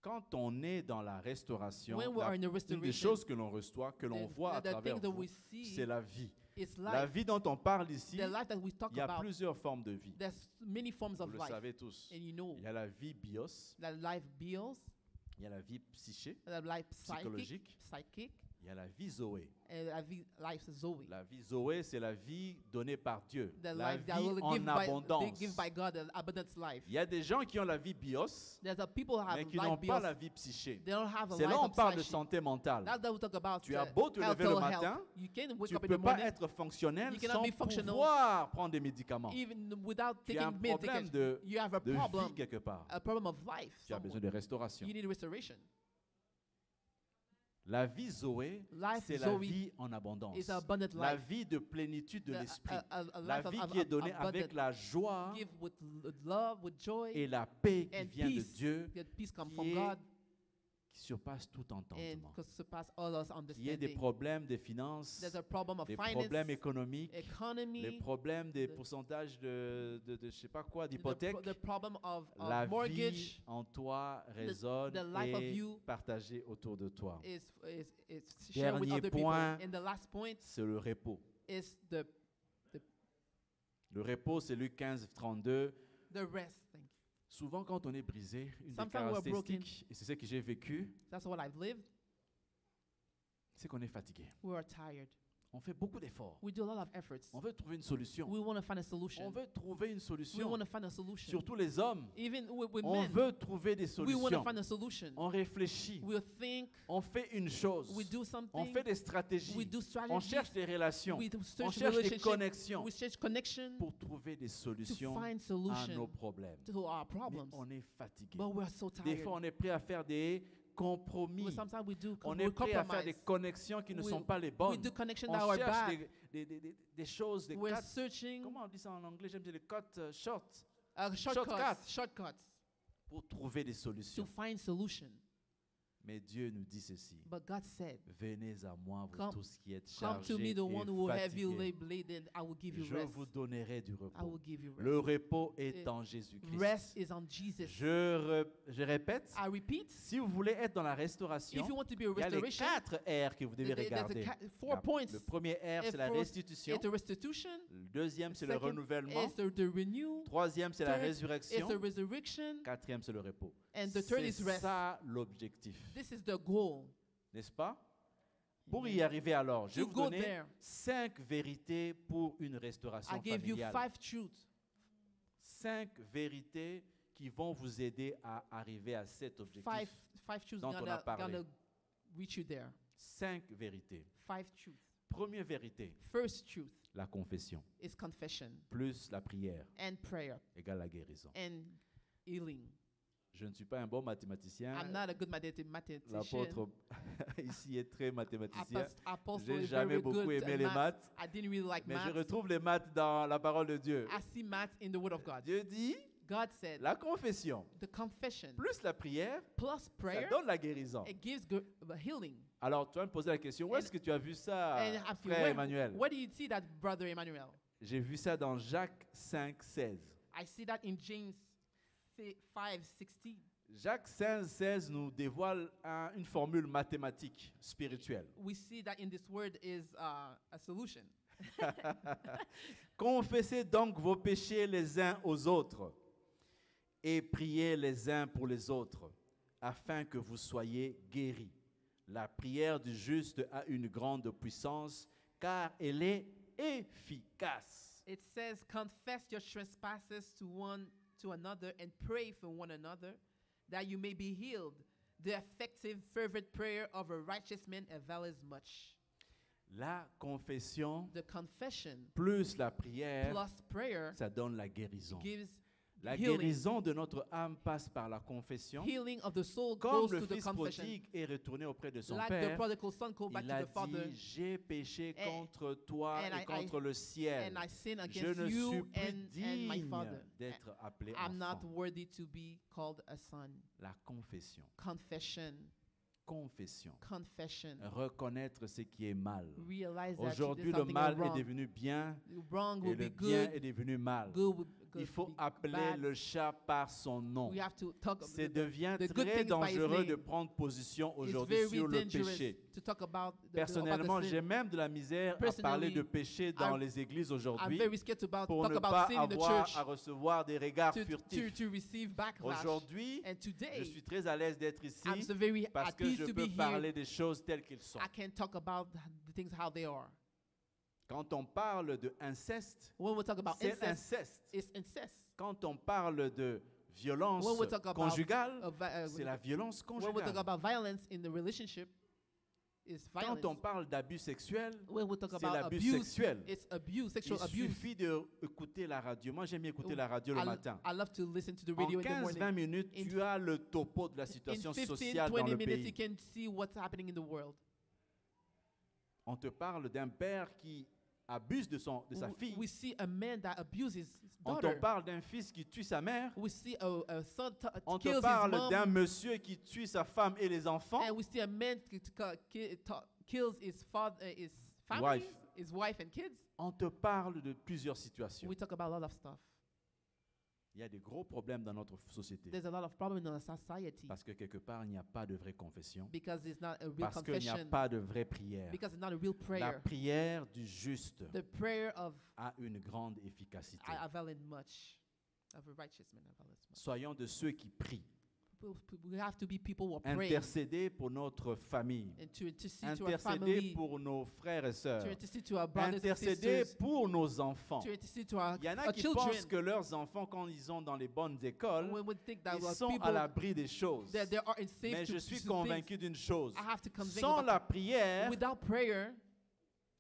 S3: Quand on est dans la restauration,
S2: When we are in the
S3: une des
S2: restoration,
S3: choses que l'on reçoit, que l'on voit à
S2: the
S3: travers
S2: thing that
S3: vous,
S2: we see
S3: c'est la vie.
S2: is
S3: La
S2: life.
S3: vie dont on parle ici,
S2: The life that we talk
S3: il y a
S2: about,
S3: plusieurs formes de vie.
S2: there's many forms
S3: Vous
S2: of
S3: le
S2: life.
S3: savez tous.
S2: And you know
S3: Il y a la vie bios,
S2: that life bills,
S3: il y a la vie psyché,
S2: that life
S3: psychologique,
S2: psychic,
S3: il y a la vie zoé.
S2: and life Zoe.
S3: La vie zoé, c'est la vie donnée par Dieu.
S2: The
S3: La
S2: life that
S3: vie
S2: will
S3: en
S2: give by,
S3: abondance.
S2: they give by God, an abundant life.
S3: Il y a des gens qui ont la vie bios,
S2: There's a people who have
S3: mais qui
S2: life
S3: n'ont pas
S2: bills.
S3: la vie psyché.
S2: They don't have a
S3: C'est
S2: life
S3: là où on
S2: of
S3: parle de
S2: psyche.
S3: santé mentale.
S2: That's that we talk about.
S3: Tu as beau te lever le
S2: mental
S3: matin,
S2: health. You can wake
S3: Tu ne
S2: up in
S3: peux
S2: the
S3: pas
S2: morning
S3: être fonctionnel
S2: You cannot
S3: sans
S2: be functional.
S3: pouvoir prendre des médicaments.
S2: even without
S3: Tu as un
S2: taking
S3: problème
S2: medication.
S3: de,
S2: You have a
S3: de
S2: problem,
S3: vie quelque part.
S2: a problem of life.
S3: Tu as
S2: somewhere.
S3: besoin de restauration.
S2: You need restoration.
S3: La vie Zoé,
S2: Life
S3: c'est la
S2: Zoe
S3: vie en abondance.
S2: is abundant
S3: La
S2: life.
S3: vie de plénitude de
S2: The-
S3: l'esprit.
S2: a
S3: La
S2: life of
S3: vie qui est donnée avec
S2: abundant.
S3: la joie
S2: Give with love, with joy,
S3: et la paix qui
S2: and
S3: vient de
S2: peace.
S3: Dieu,
S2: That peace come
S3: qui
S2: from
S3: est
S2: God
S3: qui surpasse tout
S2: and
S3: entendement.
S2: could surpass all us
S3: Il y a des
S2: understanding.
S3: problèmes de finances,
S2: There's a problem of
S3: des
S2: finance,
S3: problèmes économiques, les
S2: economy,
S3: problèmes des
S2: the-
S3: pourcentages de je sais pas quoi,
S2: the
S3: d'hypothèques.
S2: the problem of
S3: La vie
S2: mortgage
S3: en toi résonne
S2: the life of
S3: et
S2: you
S3: partagée autour de toi.
S2: is shared with
S3: Dernier
S2: other people.
S3: point.
S2: And the last point
S3: C'est le repos.
S2: is the
S3: Le repos, c'est Luc 15, 32.
S2: rest. Thank you.
S3: Souvent, quand on est brisé, une des
S2: Sometimes we're
S3: caractéristiques, et c'est ce que j'ai vécu,
S2: That's what I've lived.
S3: c'est qu'on est fatigué.
S2: We are tired.
S3: On fait beaucoup d'efforts.
S2: We do a lot of efforts.
S3: On veut trouver une solution.
S2: We want to find a
S3: On
S2: solution.
S3: veut trouver une
S2: We
S3: solution.
S2: want to find a solution.
S3: Surtout les hommes.
S2: Even with
S3: On
S2: men,
S3: veut trouver des
S2: we want to
S3: solutions.
S2: find a solution.
S3: On réfléchit.
S2: We think,
S3: On fait une chose.
S2: we do
S3: On
S2: something,
S3: fait des
S2: we
S3: stratégies.
S2: do
S3: On
S2: strategies,
S3: cherche des relations.
S2: we
S3: On
S2: search
S3: cherche des
S2: relationship,
S3: connexions
S2: we search connection
S3: pour trouver des
S2: to
S3: solutions
S2: find
S3: à nos
S2: solution
S3: problèmes.
S2: to our
S3: Mais
S2: problems.
S3: on est fatigué.
S2: But we're so
S3: Des
S2: tired.
S3: fois, on est prêt à faire des compromis.
S2: But sometimes we do
S3: On
S2: we
S3: est prêt à faire des
S2: compromise.
S3: connexions qui ne
S2: We-
S3: sont pas les
S2: We
S3: bonnes.
S2: do connections
S3: On
S2: that are
S3: cherche
S2: bad.
S3: des choses, des
S2: We're
S3: cuts.
S2: searching
S3: Comment on dit ça en anglais? J'aime dire les cuts short
S2: shortcuts
S3: pour trouver des
S2: to
S3: solutions.
S2: find solution.
S3: Mais Dieu nous dit ceci.
S2: But God said,
S3: Venez à moi, vous
S2: Come-
S3: tous qui êtes
S2: come
S3: chargés
S2: to me, the one who
S3: et
S2: heavy
S3: fatigués.
S2: laden, I will give you
S3: Je
S2: rest.
S3: vous donnerai du
S2: I
S3: repos.
S2: will give you
S3: Le
S2: rest.
S3: repos est
S2: Eh,
S3: en Jésus-Christ.
S2: Rest is on Jesus.
S3: Je répète,
S2: I repeat,
S3: si vous voulez être dans la restauration,
S2: if you want to be a
S3: il y a les
S2: restoration,
S3: 4 R que vous devez
S2: there's
S3: regarder.
S2: 4 points.
S3: Le premier R, c'est la
S2: First,
S3: restitution.
S2: It's a restitution.
S3: Le deuxième, c'est le
S2: Second,
S3: renouvellement.
S2: It's the renew.
S3: Troisième, c'est la
S2: Third,
S3: résurrection.
S2: It's a resurrection.
S3: Quatrième, c'est le repos.
S2: And the third
S3: C'est
S2: is rest.
S3: ça l'objectif,
S2: This is the goal.
S3: n'est-ce pas? Pour y arriver alors, je vais
S2: To
S3: vous
S2: go
S3: donner
S2: there,
S3: 5 vérités pour une restauration
S2: I gave you
S3: familiale.
S2: 5 truths.
S3: 5 vérités qui vont vous aider à arriver à cet objectif.
S2: Five truths
S3: dont on a parlé.
S2: gonna reach you there.
S3: 5 vérités.
S2: 5 truths.
S3: Première vérité,
S2: First truth
S3: la confession,
S2: is confession
S3: plus la prière,
S2: and prayer
S3: égale la guérison.
S2: and healing.
S3: Je ne suis pas un bon mathématicien.
S2: I'm not a good mathematician.
S3: L'apôtre ici est très mathématicien.
S2: Apostle
S3: J'ai
S2: is
S3: jamais
S2: very
S3: beaucoup
S2: good
S3: aimé
S2: at
S3: les
S2: maths.
S3: maths,
S2: I didn't really like
S3: mais je
S2: maths.
S3: retrouve les maths dans la parole de Dieu.
S2: I see maths in the Word of God.
S3: Dieu dit,
S2: God said,
S3: la confession
S2: the confession
S3: plus la prière,
S2: plus
S3: ça
S2: prayer,
S3: donne la guérison.
S2: it gives the healing.
S3: Alors, tu vas me poser la question, où est-ce que tu as vu ça,
S2: And ask you,
S3: frère Emmanuel?
S2: where do you see that, Brother Emmanuel?
S3: J'ai vu ça dans Jacques 5, 16.
S2: I see that in James 5:16.
S3: Jacques 5, 16 nous dévoile une formule mathématique, spirituelle.
S2: We see that in this word is a solution.
S3: Confessez donc vos péchés les uns aux autres et priez les uns pour les autres, afin que vous soyez guéris. La prière du juste a une grande puissance car elle est efficace.
S2: It says, confess your trespasses to another and pray for one another, that you may be healed. The effective, fervent prayer of a righteous man availeth much.
S3: La confession
S2: The confession
S3: plus la prière,
S2: plus prayer
S3: ça donne la guérison.
S2: gives
S3: La
S2: healing.
S3: guérison de notre âme passe par la confession.
S2: Healing of the soul
S3: Comme
S2: goes
S3: le
S2: to the
S3: fils
S2: confession.
S3: prodigue est retourné auprès de son
S2: Like the
S3: père,
S2: prodigal son go back
S3: il
S2: to
S3: a
S2: the father,
S3: dit, j'ai péché
S2: And-
S3: contre toi
S2: and
S3: et
S2: I-
S3: contre le ciel.
S2: and I sin
S3: Je
S2: against
S3: ne suis
S2: you
S3: plus
S2: and my
S3: digne
S2: father.
S3: d'être appelé
S2: I'm not
S3: enfant.
S2: worthy to be called a son.
S3: La confession.
S2: Confession.
S3: Confession.
S2: Confession.
S3: Reconnaître ce qui est mal.
S2: Realize that you
S3: Aujourd'hui,
S2: did
S3: le
S2: something
S3: mal est
S2: wrong.
S3: devenu bien
S2: Wrong
S3: et
S2: will
S3: le
S2: be
S3: bien
S2: good.
S3: est devenu mal.
S2: Good will
S3: Il faut
S2: be
S3: appeler
S2: bad.
S3: le chat par son nom.
S2: We have to talk
S3: C'est
S2: about
S3: devient
S2: the good
S3: très
S2: things by his
S3: dangereux
S2: name.
S3: de prendre position
S2: It's
S3: aujourd'hui
S2: very
S3: sur le
S2: dangerous
S3: péché.
S2: to talk about
S3: Personnellement,
S2: about the
S3: j'ai
S2: sin.
S3: même de la misère à parler de péché dans les églises
S2: I'm
S3: aujourd'hui
S2: very scared to
S3: pour
S2: talk
S3: ne
S2: about
S3: pas
S2: sin in the
S3: avoir
S2: church
S3: à recevoir des regards furtifs.
S2: to receive backlash.
S3: Aujourd'hui,
S2: And
S3: je
S2: today,
S3: suis très à l'aise d'être ici
S2: I'm so very
S3: parce
S2: at
S3: que
S2: peace
S3: je
S2: to
S3: peux
S2: be here.
S3: parler des choses telles qu'elles sont.
S2: I can talk about the things how they are.
S3: Quand on parle de inceste,
S2: When we talk about
S3: c'est
S2: incest,
S3: inceste.
S2: it's incest.
S3: Quand on parle de violence
S2: When we talk about,
S3: conjugale,
S2: vi-
S3: c'est la violence
S2: when we talk
S3: conjugale.
S2: about violence in the relationship, it's violence.
S3: Quand on parle d'abus sexuels,
S2: When we talk
S3: c'est
S2: about
S3: l'abus
S2: abuse,
S3: sexuel.
S2: it's abuse,
S3: Il
S2: sexual abuse.
S3: suffit d'écouter la radio. Moi, j'aime bien écouter la radio le matin.
S2: I love to listen to the
S3: En
S2: radio in the
S3: 15-20
S2: morning.
S3: minutes,
S2: In-
S3: tu as le topo de la
S2: In
S3: situation
S2: 15,
S3: sociale dans
S2: 20
S3: le
S2: minutes, you
S3: pays.
S2: can see what's happening in the world.
S3: On te parle d'un père qui abuse de sa fille.
S2: We see a man that abuses his
S3: On te
S2: daughter.
S3: parle d'un fils qui tue sa mère.
S2: We see a son
S3: On te
S2: kills his
S3: parle
S2: mom.
S3: d'un monsieur qui tue sa femme et les enfants.
S2: And we see a man kills his father, his family,
S3: Wife.
S2: his wife and kids.
S3: On te parle de plusieurs situations.
S2: We talk about a lot of stuff.
S3: Il y a des gros problèmes dans notre société.
S2: There's a lot of problems in our society
S3: Parce que quelque part, il n'y a pas de vraie confession.
S2: because it's not a real
S3: Parce qu'il n'y a
S2: confession,
S3: pas de vraie prière.
S2: because it's not a real
S3: La
S2: prayer.
S3: prière du juste
S2: The prayer of
S3: a une grande efficacité.
S2: availeth much, of a righteous man availeth much.
S3: Soyons de ceux qui prient.
S2: We have to be people who are praying
S3: Intercéder pour notre famille.
S2: and to intercede to our
S3: Intercéder
S2: family,
S3: pour nos frères et
S2: to
S3: sœurs.
S2: intercede to our brothers and
S3: Intercéder
S2: sisters,
S3: pour nos enfants.
S2: to intercede to our,
S3: Il y en a
S2: our
S3: qui
S2: children.
S3: pensent que leurs enfants, quand ils sont dans les bonnes écoles,
S2: When we think that
S3: ils
S2: our
S3: sont à
S2: people
S3: l'abri des choses.
S2: that they are unsafe
S3: Mais
S2: to
S3: je suis
S2: to
S3: convaincu d'une chose.
S2: things, I have to convince
S3: Sans
S2: about
S3: la prière,
S2: without prayer,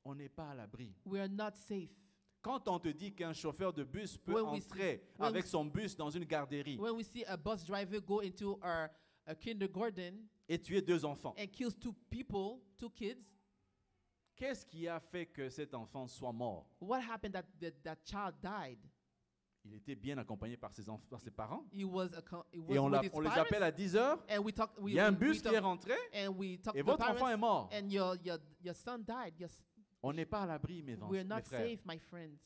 S3: on n'est pas à l'abri.
S2: we are not safe.
S3: Quand on te dit qu'un chauffeur de bus peut
S2: When we
S3: entrer
S2: when
S3: avec
S2: we-
S3: son bus dans une garderie
S2: When we see a bus driver go into a kindergarten
S3: et tuer 2 enfants,
S2: and kills 2 people, 2 kids,
S3: qu'est-ce qui a fait que cet enfant soit mort?
S2: what happened that child died?
S3: Il était bien accompagné par ses parents.
S2: He was
S3: Et
S2: with his
S3: on les
S2: parents,
S3: appelle à 10 heures.
S2: and we talk.
S3: Il y a un bus qui est
S2: talk,
S3: rentré
S2: and we talk
S3: et
S2: to the
S3: votre enfant est
S2: parents,
S3: mort.
S2: and your son died.
S3: On n'est pas à l'abri, mes
S2: We're not
S3: frères.
S2: safe, my friends.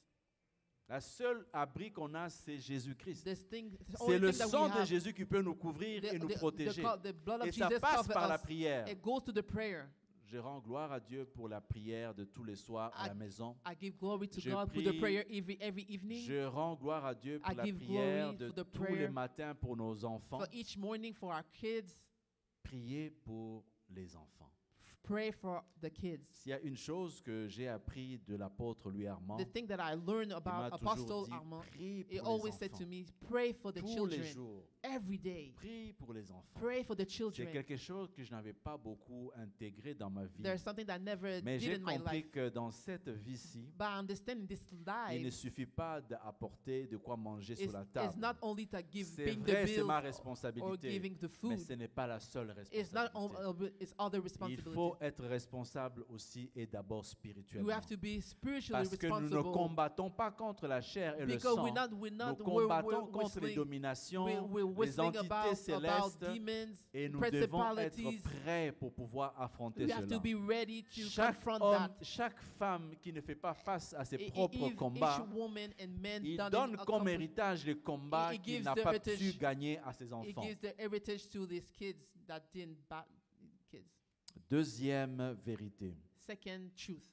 S3: La seule abri qu'on a, c'est Jésus-Christ.
S2: This thing, the
S3: C'est
S2: only
S3: le
S2: thing that
S3: sang
S2: we
S3: de
S2: have,
S3: Jésus qui peut nous couvrir et nous protéger.
S2: the blood of
S3: Et ça
S2: Jesus
S3: passe
S2: covers
S3: par la
S2: us.
S3: prière.
S2: It goes to the prayer.
S3: Je rends gloire à Dieu pour la prière de tous les soirs à la maison.
S2: I give glory to
S3: Je
S2: God for the
S3: prie-
S2: prayer every evening,
S3: Je rends gloire à Dieu pour
S2: I
S3: la
S2: give
S3: prière
S2: glory
S3: de
S2: for the
S3: tous les
S2: prayer
S3: matins pour nos enfants.
S2: for each morning for our kids.
S3: Priez pour les enfants.
S2: Pray for the kids.
S3: S'il y a une chose que j'ai appris de l'apôtre Louis Armand,
S2: The thing that I learned
S3: il m'a
S2: about
S3: toujours
S2: Apostle
S3: dit,
S2: Armand,
S3: prie
S2: he
S3: pour les
S2: always said to
S3: enfants.
S2: me, pray for the
S3: Tous les
S2: children
S3: jours,
S2: every day.
S3: prie pour les enfants.
S2: Pray for the
S3: C'est
S2: children.
S3: quelque chose que je n'avais pas beaucoup intégré dans ma vie.
S2: There's something that I never
S3: Mais
S2: did
S3: j'ai
S2: in my
S3: compris
S2: life.
S3: que dans cette vie-ci,
S2: But I understand in this
S3: il ne
S2: life,
S3: suffit pas d'apporter de quoi manger sur la
S2: it's
S3: table.
S2: not only to give
S3: C'est
S2: paying
S3: vrai,
S2: the
S3: c'est
S2: bills
S3: ma
S2: or
S3: responsabilité,
S2: giving the
S3: mais
S2: food.
S3: ce n'est pas la seule
S2: It's not
S3: responsabilité.
S2: it's other
S3: Il
S2: responsibility.
S3: faut être responsable aussi et d'abord
S2: You
S3: spirituellement.
S2: have to be spiritually
S3: Parce que nous ne
S2: responsible
S3: combattons pas contre la chair et le
S2: because
S3: sang.
S2: we're not
S3: Nous combattons contre les
S2: whistling,
S3: dominations,
S2: we're
S3: les
S2: whistling
S3: entités
S2: about
S3: célestes,
S2: demons,
S3: et nous devons être
S2: principalities.
S3: prêts pour pouvoir affronter
S2: We have
S3: cela.
S2: to be ready to
S3: Chaque
S2: confront
S3: homme,
S2: that.
S3: chaque femme qui ne fait pas face à ses
S2: Each
S3: propres combats,
S2: woman and man
S3: il
S2: done
S3: donne
S2: it
S3: comme
S2: accomplish-
S3: héritage les combats
S2: He
S3: qu'il
S2: gives
S3: n'a
S2: the
S3: pas
S2: heritage-
S3: pu gagner à ses
S2: It
S3: enfants.
S2: gives the heritage to these kids that didn't kids.
S3: Deuxième vérité,
S2: Second truth,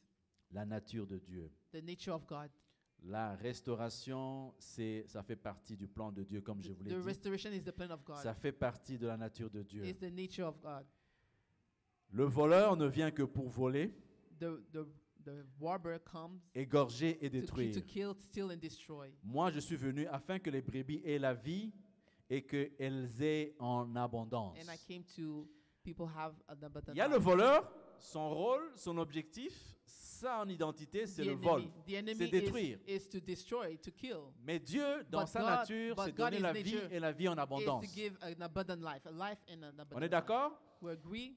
S3: la nature de Dieu.
S2: the nature of God.
S3: La restauration, ça fait partie du plan de Dieu, comme je vous l'ai
S2: The
S3: dit.
S2: restoration is the plan of God.
S3: Ça fait partie de la nature de Dieu.
S2: It's the nature of God.
S3: Le voleur ne vient que pour voler,
S2: The robber comes
S3: égorger et
S2: to
S3: détruire.
S2: kill, steal, and destroy.
S3: Moi, je suis venu afin que les brebis aient la vie et qu'elles aient en abondance.
S2: And I came to people have an abundant
S3: Il y a le
S2: life.
S3: voleur, son rôle, son objectif, sa identité, c'est le vol,
S2: The enemy
S3: c'est détruire.
S2: is to destroy, to kill.
S3: Mais Dieu, dans
S2: But
S3: sa
S2: God-
S3: nature,
S2: but
S3: c'est
S2: God
S3: donner
S2: is
S3: la vie
S2: nature
S3: et la vie en
S2: Is
S3: abondance.
S2: to give an abundant life, a life and an abundant
S3: On est
S2: life.
S3: d'accord?
S2: We agree.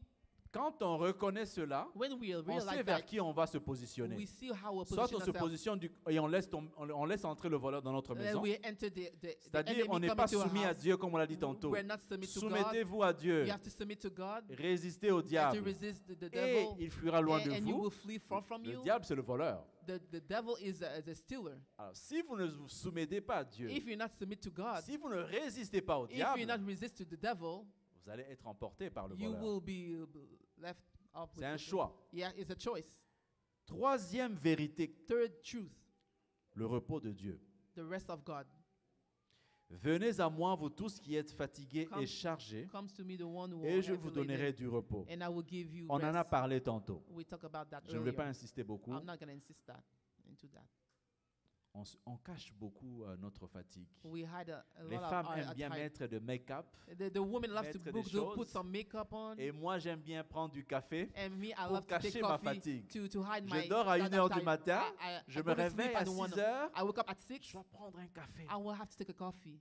S3: Quand on reconnaît cela,
S2: When we
S3: on sait
S2: realize
S3: vers
S2: that,
S3: qui on va se
S2: we
S3: positionner.
S2: see how we
S3: Soit
S2: position
S3: on se
S2: ourselves.
S3: positionne et on laisse entrer le voleur dans notre
S2: Then
S3: maison.
S2: we enter the
S3: C'est-à-dire,
S2: enemy
S3: on n'est
S2: come
S3: pas
S2: into our
S3: soumis à
S2: house.
S3: Dieu comme on l'a dit tantôt.
S2: We're not submit to God.
S3: Soumettez-vous à Dieu.
S2: You have to submit to God.
S3: Résistez au
S2: You have to
S3: diable.
S2: resist the
S3: Et
S2: devil.
S3: il fuira loin de
S2: And you
S3: vous.
S2: will flee from
S3: Le
S2: you.
S3: diable, c'est le voleur.
S2: The devil is a stealer.
S3: Alors, si vous ne vous soumettez pas à Dieu,
S2: If you're not submit to God,
S3: si vous ne résistez pas au
S2: if you're not
S3: diable,
S2: resist to the devil,
S3: vous allez être emporté par le
S2: you
S3: voleur.
S2: will be left off.
S3: C'est un choix.
S2: Yeah, it's a choice.
S3: Troisième vérité,
S2: Third truth,
S3: le repos de Dieu.
S2: the rest of God.
S3: Venez à moi, vous tous qui êtes fatigués
S2: Come-
S3: et chargés,
S2: Comes to me the one who
S3: et
S2: are
S3: je vous
S2: heavy
S3: donnerai
S2: laden,
S3: du repos.
S2: and I will give you
S3: On en a
S2: rest.
S3: parlé tantôt.
S2: We talk about that
S3: Je ne vais
S2: earlier.
S3: pas insister beaucoup.
S2: I'm not going to insist into that.
S3: On cache beaucoup notre fatigue.
S2: We hide a
S3: Les
S2: lot
S3: femmes
S2: of our
S3: aiment bien
S2: time.
S3: mettre de make-up.
S2: The woman loves to
S3: mettre des
S2: put
S3: choses.
S2: some makeup on,
S3: Et moi, j'aime bien prendre du café.
S2: and me, I
S3: pour
S2: love to take
S3: cacher ma
S2: coffee
S3: fatigue.
S2: to hide my.
S3: Je dors à
S2: that
S3: 1 heure du
S2: time.
S3: matin.
S2: I
S3: Je
S2: go
S3: me
S2: to sleep
S3: réveille à
S2: at
S3: 6
S2: 1.
S3: heures.
S2: I wake up at 6.
S3: Je dois prendre un café.
S2: I will have to take a coffee.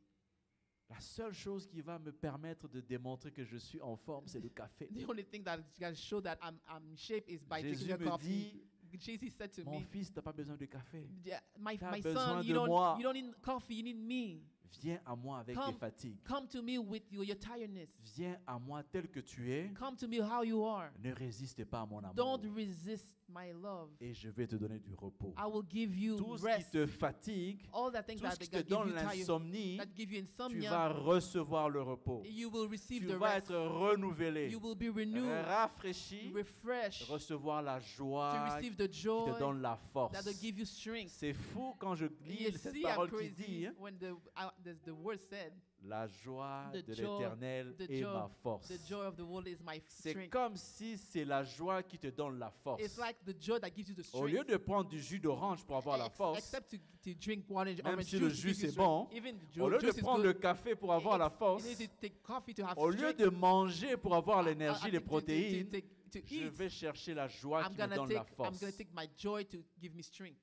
S3: La seule chose qui va me permettre de démontrer que je suis en forme, c'est le café.
S2: The only thing that can show that I'm in shape is by
S3: Jésus
S2: drinking a
S3: me
S2: coffee.
S3: dit,
S2: Jesus said to
S3: mon
S2: me,
S3: fils, tu n'as pas besoin de café.
S2: yeah, my
S3: T'as
S2: son,
S3: besoin
S2: you
S3: de moi.
S2: don't need coffee, you need me.
S3: Viens à moi avec tes fatigues.
S2: Come to me with your tiredness.
S3: Viens à moi tel que tu es.
S2: Come to me how you are.
S3: Ne résiste pas à mon amour.
S2: Don't resist my love.
S3: Et je vais te donner du repos.
S2: I will give you
S3: Tout ce qui
S2: rest.
S3: te fatigue,
S2: All the things
S3: tout ce
S2: that
S3: qui te
S2: give
S3: donne
S2: you tired,
S3: l'insomnie,
S2: that give you
S3: tu
S2: insomnia,
S3: vas recevoir le repos.
S2: you will receive
S3: Tu
S2: the
S3: vas
S2: rest.
S3: être renouvelé,
S2: You will be renewed,
S3: rafraîchi,
S2: refreshed,
S3: recevoir la
S2: to
S3: joie
S2: receive the
S3: qui
S2: joy
S3: te donne la force.
S2: that will give you strength.
S3: C'est fou quand je
S2: You
S3: lis cette
S2: see, I'm
S3: parole qui
S2: crazy
S3: dit, hein,
S2: when the word said,
S3: la joie
S2: The
S3: de
S2: joy-
S3: l'Éternel
S2: the
S3: est
S2: joy-
S3: ma force.
S2: the joy of the world is my
S3: C'est
S2: strength.
S3: comme si c'est la joie qui te donne la force.
S2: It's like the joy that gives you the
S3: Au
S2: strength.
S3: lieu de prendre du jus d'orange pour avoir la force,
S2: Except to drink orange
S3: même
S2: orange
S3: si le
S2: juice to
S3: jus
S2: give you
S3: c'est
S2: strength.
S3: bon,
S2: Even
S3: au lieu de
S2: juice is
S3: prendre
S2: good.
S3: le café pour avoir la force,
S2: You need to take coffee to have
S3: au lieu
S2: strength.
S3: de manger pour avoir l'énergie,
S2: I
S3: les
S2: think
S3: protéines,
S2: to
S3: je
S2: eat,
S3: vais chercher la joie
S2: I'm
S3: qui me
S2: gonna
S3: donne la
S2: take
S3: force.
S2: my joy to give me strength.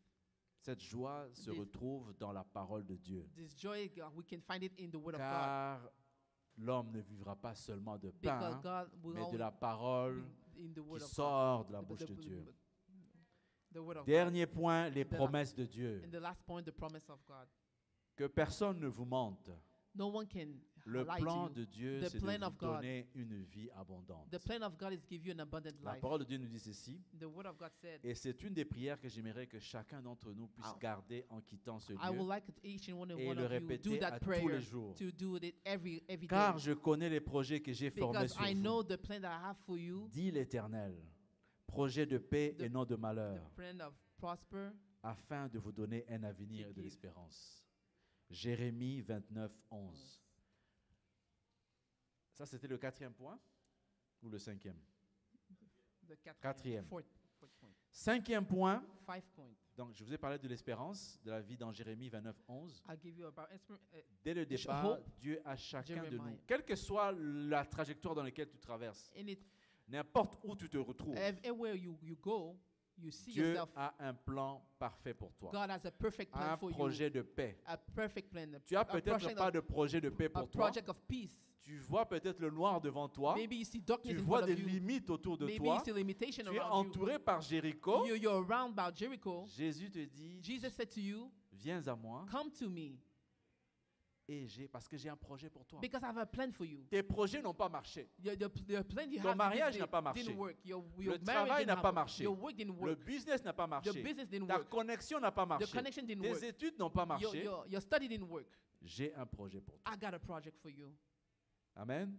S3: Cette joie se
S2: This-
S3: retrouve dans la parole de Dieu.
S2: This joy, we can find it in the word of God.
S3: Car l'homme ne vivra pas seulement de
S2: Because
S3: pain,
S2: God will
S3: mais de
S2: always
S3: la parole
S2: be in the
S3: qui
S2: word of
S3: sort de la
S2: God.
S3: bouche de Dieu.
S2: The word of God.
S3: Dernier point, les
S2: The last-
S3: promesses de Dieu.
S2: And the last point, the promise of God.
S3: Que personne ne vous mente.
S2: No one can
S3: Le
S2: lie
S3: plan
S2: to
S3: de
S2: you.
S3: Dieu,
S2: The
S3: c'est de
S2: plan
S3: vous
S2: of God.
S3: donner une vie abondante.
S2: The plan of God is give you an abundant
S3: La
S2: life.
S3: parole de Dieu nous dit ceci,
S2: The word of God said,
S3: et c'est une des prières que j'aimerais que chacun d'entre nous puisse
S2: I-
S3: garder en quittant ce
S2: I would
S3: lieu,
S2: like each and one
S3: et
S2: of
S3: le
S2: you
S3: répéter
S2: do
S3: à
S2: that
S3: tous les
S2: prayer,
S3: jours.
S2: to do it every
S3: Car
S2: day.
S3: je connais les projets que j'ai formés
S2: Because
S3: sur
S2: I
S3: vous,
S2: know the plan that I have for you,
S3: dit l'Éternel, projet de paix
S2: The-
S3: et non de
S2: the
S3: malheur,
S2: plan of prosper,
S3: afin de vous donner un avenir
S2: To
S3: et de
S2: give-
S3: l'espérance. Jérémie 29, 11. Ça, c'était le 4e point ou le 5e?
S2: the
S3: Quatrième.
S2: fourth point.
S3: 5e point,
S2: 5 point.
S3: donc je vous ai parlé de l'espérance, de la vie dans Jérémie 29, 11.
S2: I'll give you about
S3: Dès le départ,
S2: hope,
S3: Dieu a chacun de nous,
S2: Jeremiah.
S3: quelle que soit la trajectoire dans laquelle tu traverses,
S2: in it,
S3: n'importe où tu te retrouves,
S2: everywhere you go, you see
S3: Dieu
S2: yourself.
S3: a un plan parfait pour toi,
S2: God has a perfect plan
S3: un
S2: for you.
S3: projet de paix.
S2: A perfect plan.
S3: Tu as
S2: a
S3: peut-être
S2: project
S3: pas
S2: of-
S3: de projet de paix
S2: a
S3: pour toi.
S2: project of peace.
S3: Tu vois peut-être le noir devant toi.
S2: Maybe you see darkness
S3: Tu
S2: in
S3: vois
S2: front
S3: des
S2: of you.
S3: limites autour de
S2: Maybe
S3: toi.
S2: you see limitation
S3: Tu es
S2: around
S3: entouré par Jéricho.
S2: you. You're around by Jericho.
S3: Jésus te dit,
S2: Jesus said to you,
S3: viens à moi
S2: come to me
S3: parce que j'ai un projet pour toi.
S2: because I have a plan for you.
S3: Tes projets n'ont pas marché.
S2: The plan you
S3: Ton
S2: have
S3: mariage n'a pas marché.
S2: didn't work. Your
S3: Le
S2: marriage
S3: travail
S2: didn't
S3: n'a
S2: have
S3: pas
S2: work.
S3: marché.
S2: Your work didn't
S3: Le
S2: work.
S3: business n'a pas
S2: Your
S3: marché.
S2: business didn't
S3: Ta
S2: work.
S3: connexion n'a pas
S2: The
S3: marché.
S2: connection didn't
S3: Tes
S2: work.
S3: études n'ont pas marché.
S2: Your study didn't work.
S3: J'ai un projet pour toi.
S2: I got a project for you.
S3: Amen.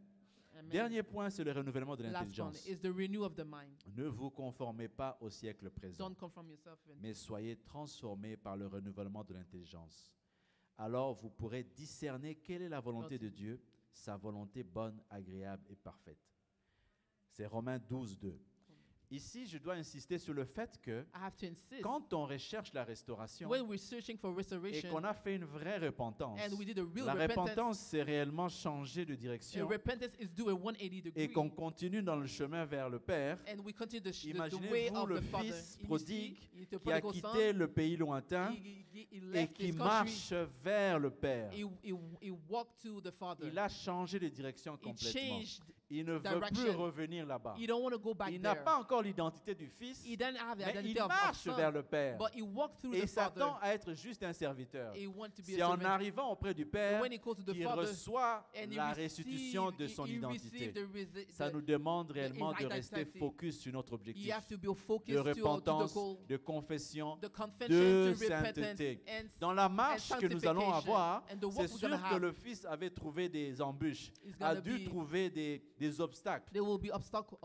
S2: Amen.
S3: Dernier point, c'est le renouvellement de
S2: Last one
S3: l'intelligence.
S2: is the renew of the mind.
S3: Ne vous conformez pas au siècle présent,
S2: Don't conform yourself.
S3: mais soyez transformés par le renouvellement de l'intelligence. Alors vous pourrez discerner quelle est la volonté de Dieu, sa volonté bonne, agréable et parfaite. C'est Romains 12, 2. Ici, je dois insister sur le fait que
S2: I have to insist.
S3: quand on recherche la restauration
S2: When we're searching for
S3: et
S2: restoration
S3: qu'on a fait une vraie repentance,
S2: and we did a real
S3: la
S2: repentance,
S3: repentance, c'est réellement changer de
S2: and
S3: direction
S2: repentance is do a 180 degree,
S3: et qu'on continue dans le chemin vers le Père.
S2: and we continue the way
S3: Imaginez-vous
S2: of
S3: le
S2: the Father.
S3: fils
S2: And you
S3: prodigue
S2: see, the
S3: qui a
S2: prodigal son,
S3: quitté le pays lointain
S2: he
S3: et
S2: left
S3: qui
S2: his country,
S3: marche vers le Père.
S2: he walked to the Father.
S3: Il a changé de direction
S2: He
S3: complètement.
S2: changed.
S3: Il ne veut plus
S2: direction.
S3: revenir là-bas.
S2: He don't want to go back
S3: Il n'a
S2: there.
S3: pas encore l'identité du Fils,
S2: He doesn't have the
S3: mais
S2: identity
S3: il
S2: of
S3: marche
S2: son,
S3: vers le Père.
S2: but he walked through
S3: Et
S2: the
S3: il s'attend
S2: Father.
S3: à être juste un serviteur.
S2: He want to be
S3: C'est
S2: a
S3: en
S2: servant.
S3: arrivant auprès du Père
S2: When he goes to the
S3: qu'il
S2: Father,
S3: reçoit
S2: and he
S3: la
S2: receive-
S3: restitution de son
S2: he
S3: identité.
S2: received
S3: Ça nous demande réellement de
S2: identity.
S3: rester focus sur notre
S2: You
S3: objectif
S2: have to be
S3: de
S2: focused to the
S3: repentance,
S2: goal,
S3: de confession,
S2: the confession,
S3: de
S2: to repentance,
S3: sainteté.
S2: and
S3: Dans la marche que nous allons
S2: sanctification.
S3: avoir,
S2: And the walk
S3: c'est
S2: we're
S3: sûr
S2: gonna
S3: que
S2: have.
S3: le Fils avait trouvé des embûches,
S2: It's
S3: a
S2: gonna
S3: dû
S2: be-
S3: trouver des obstacles.
S2: There will be obstacle.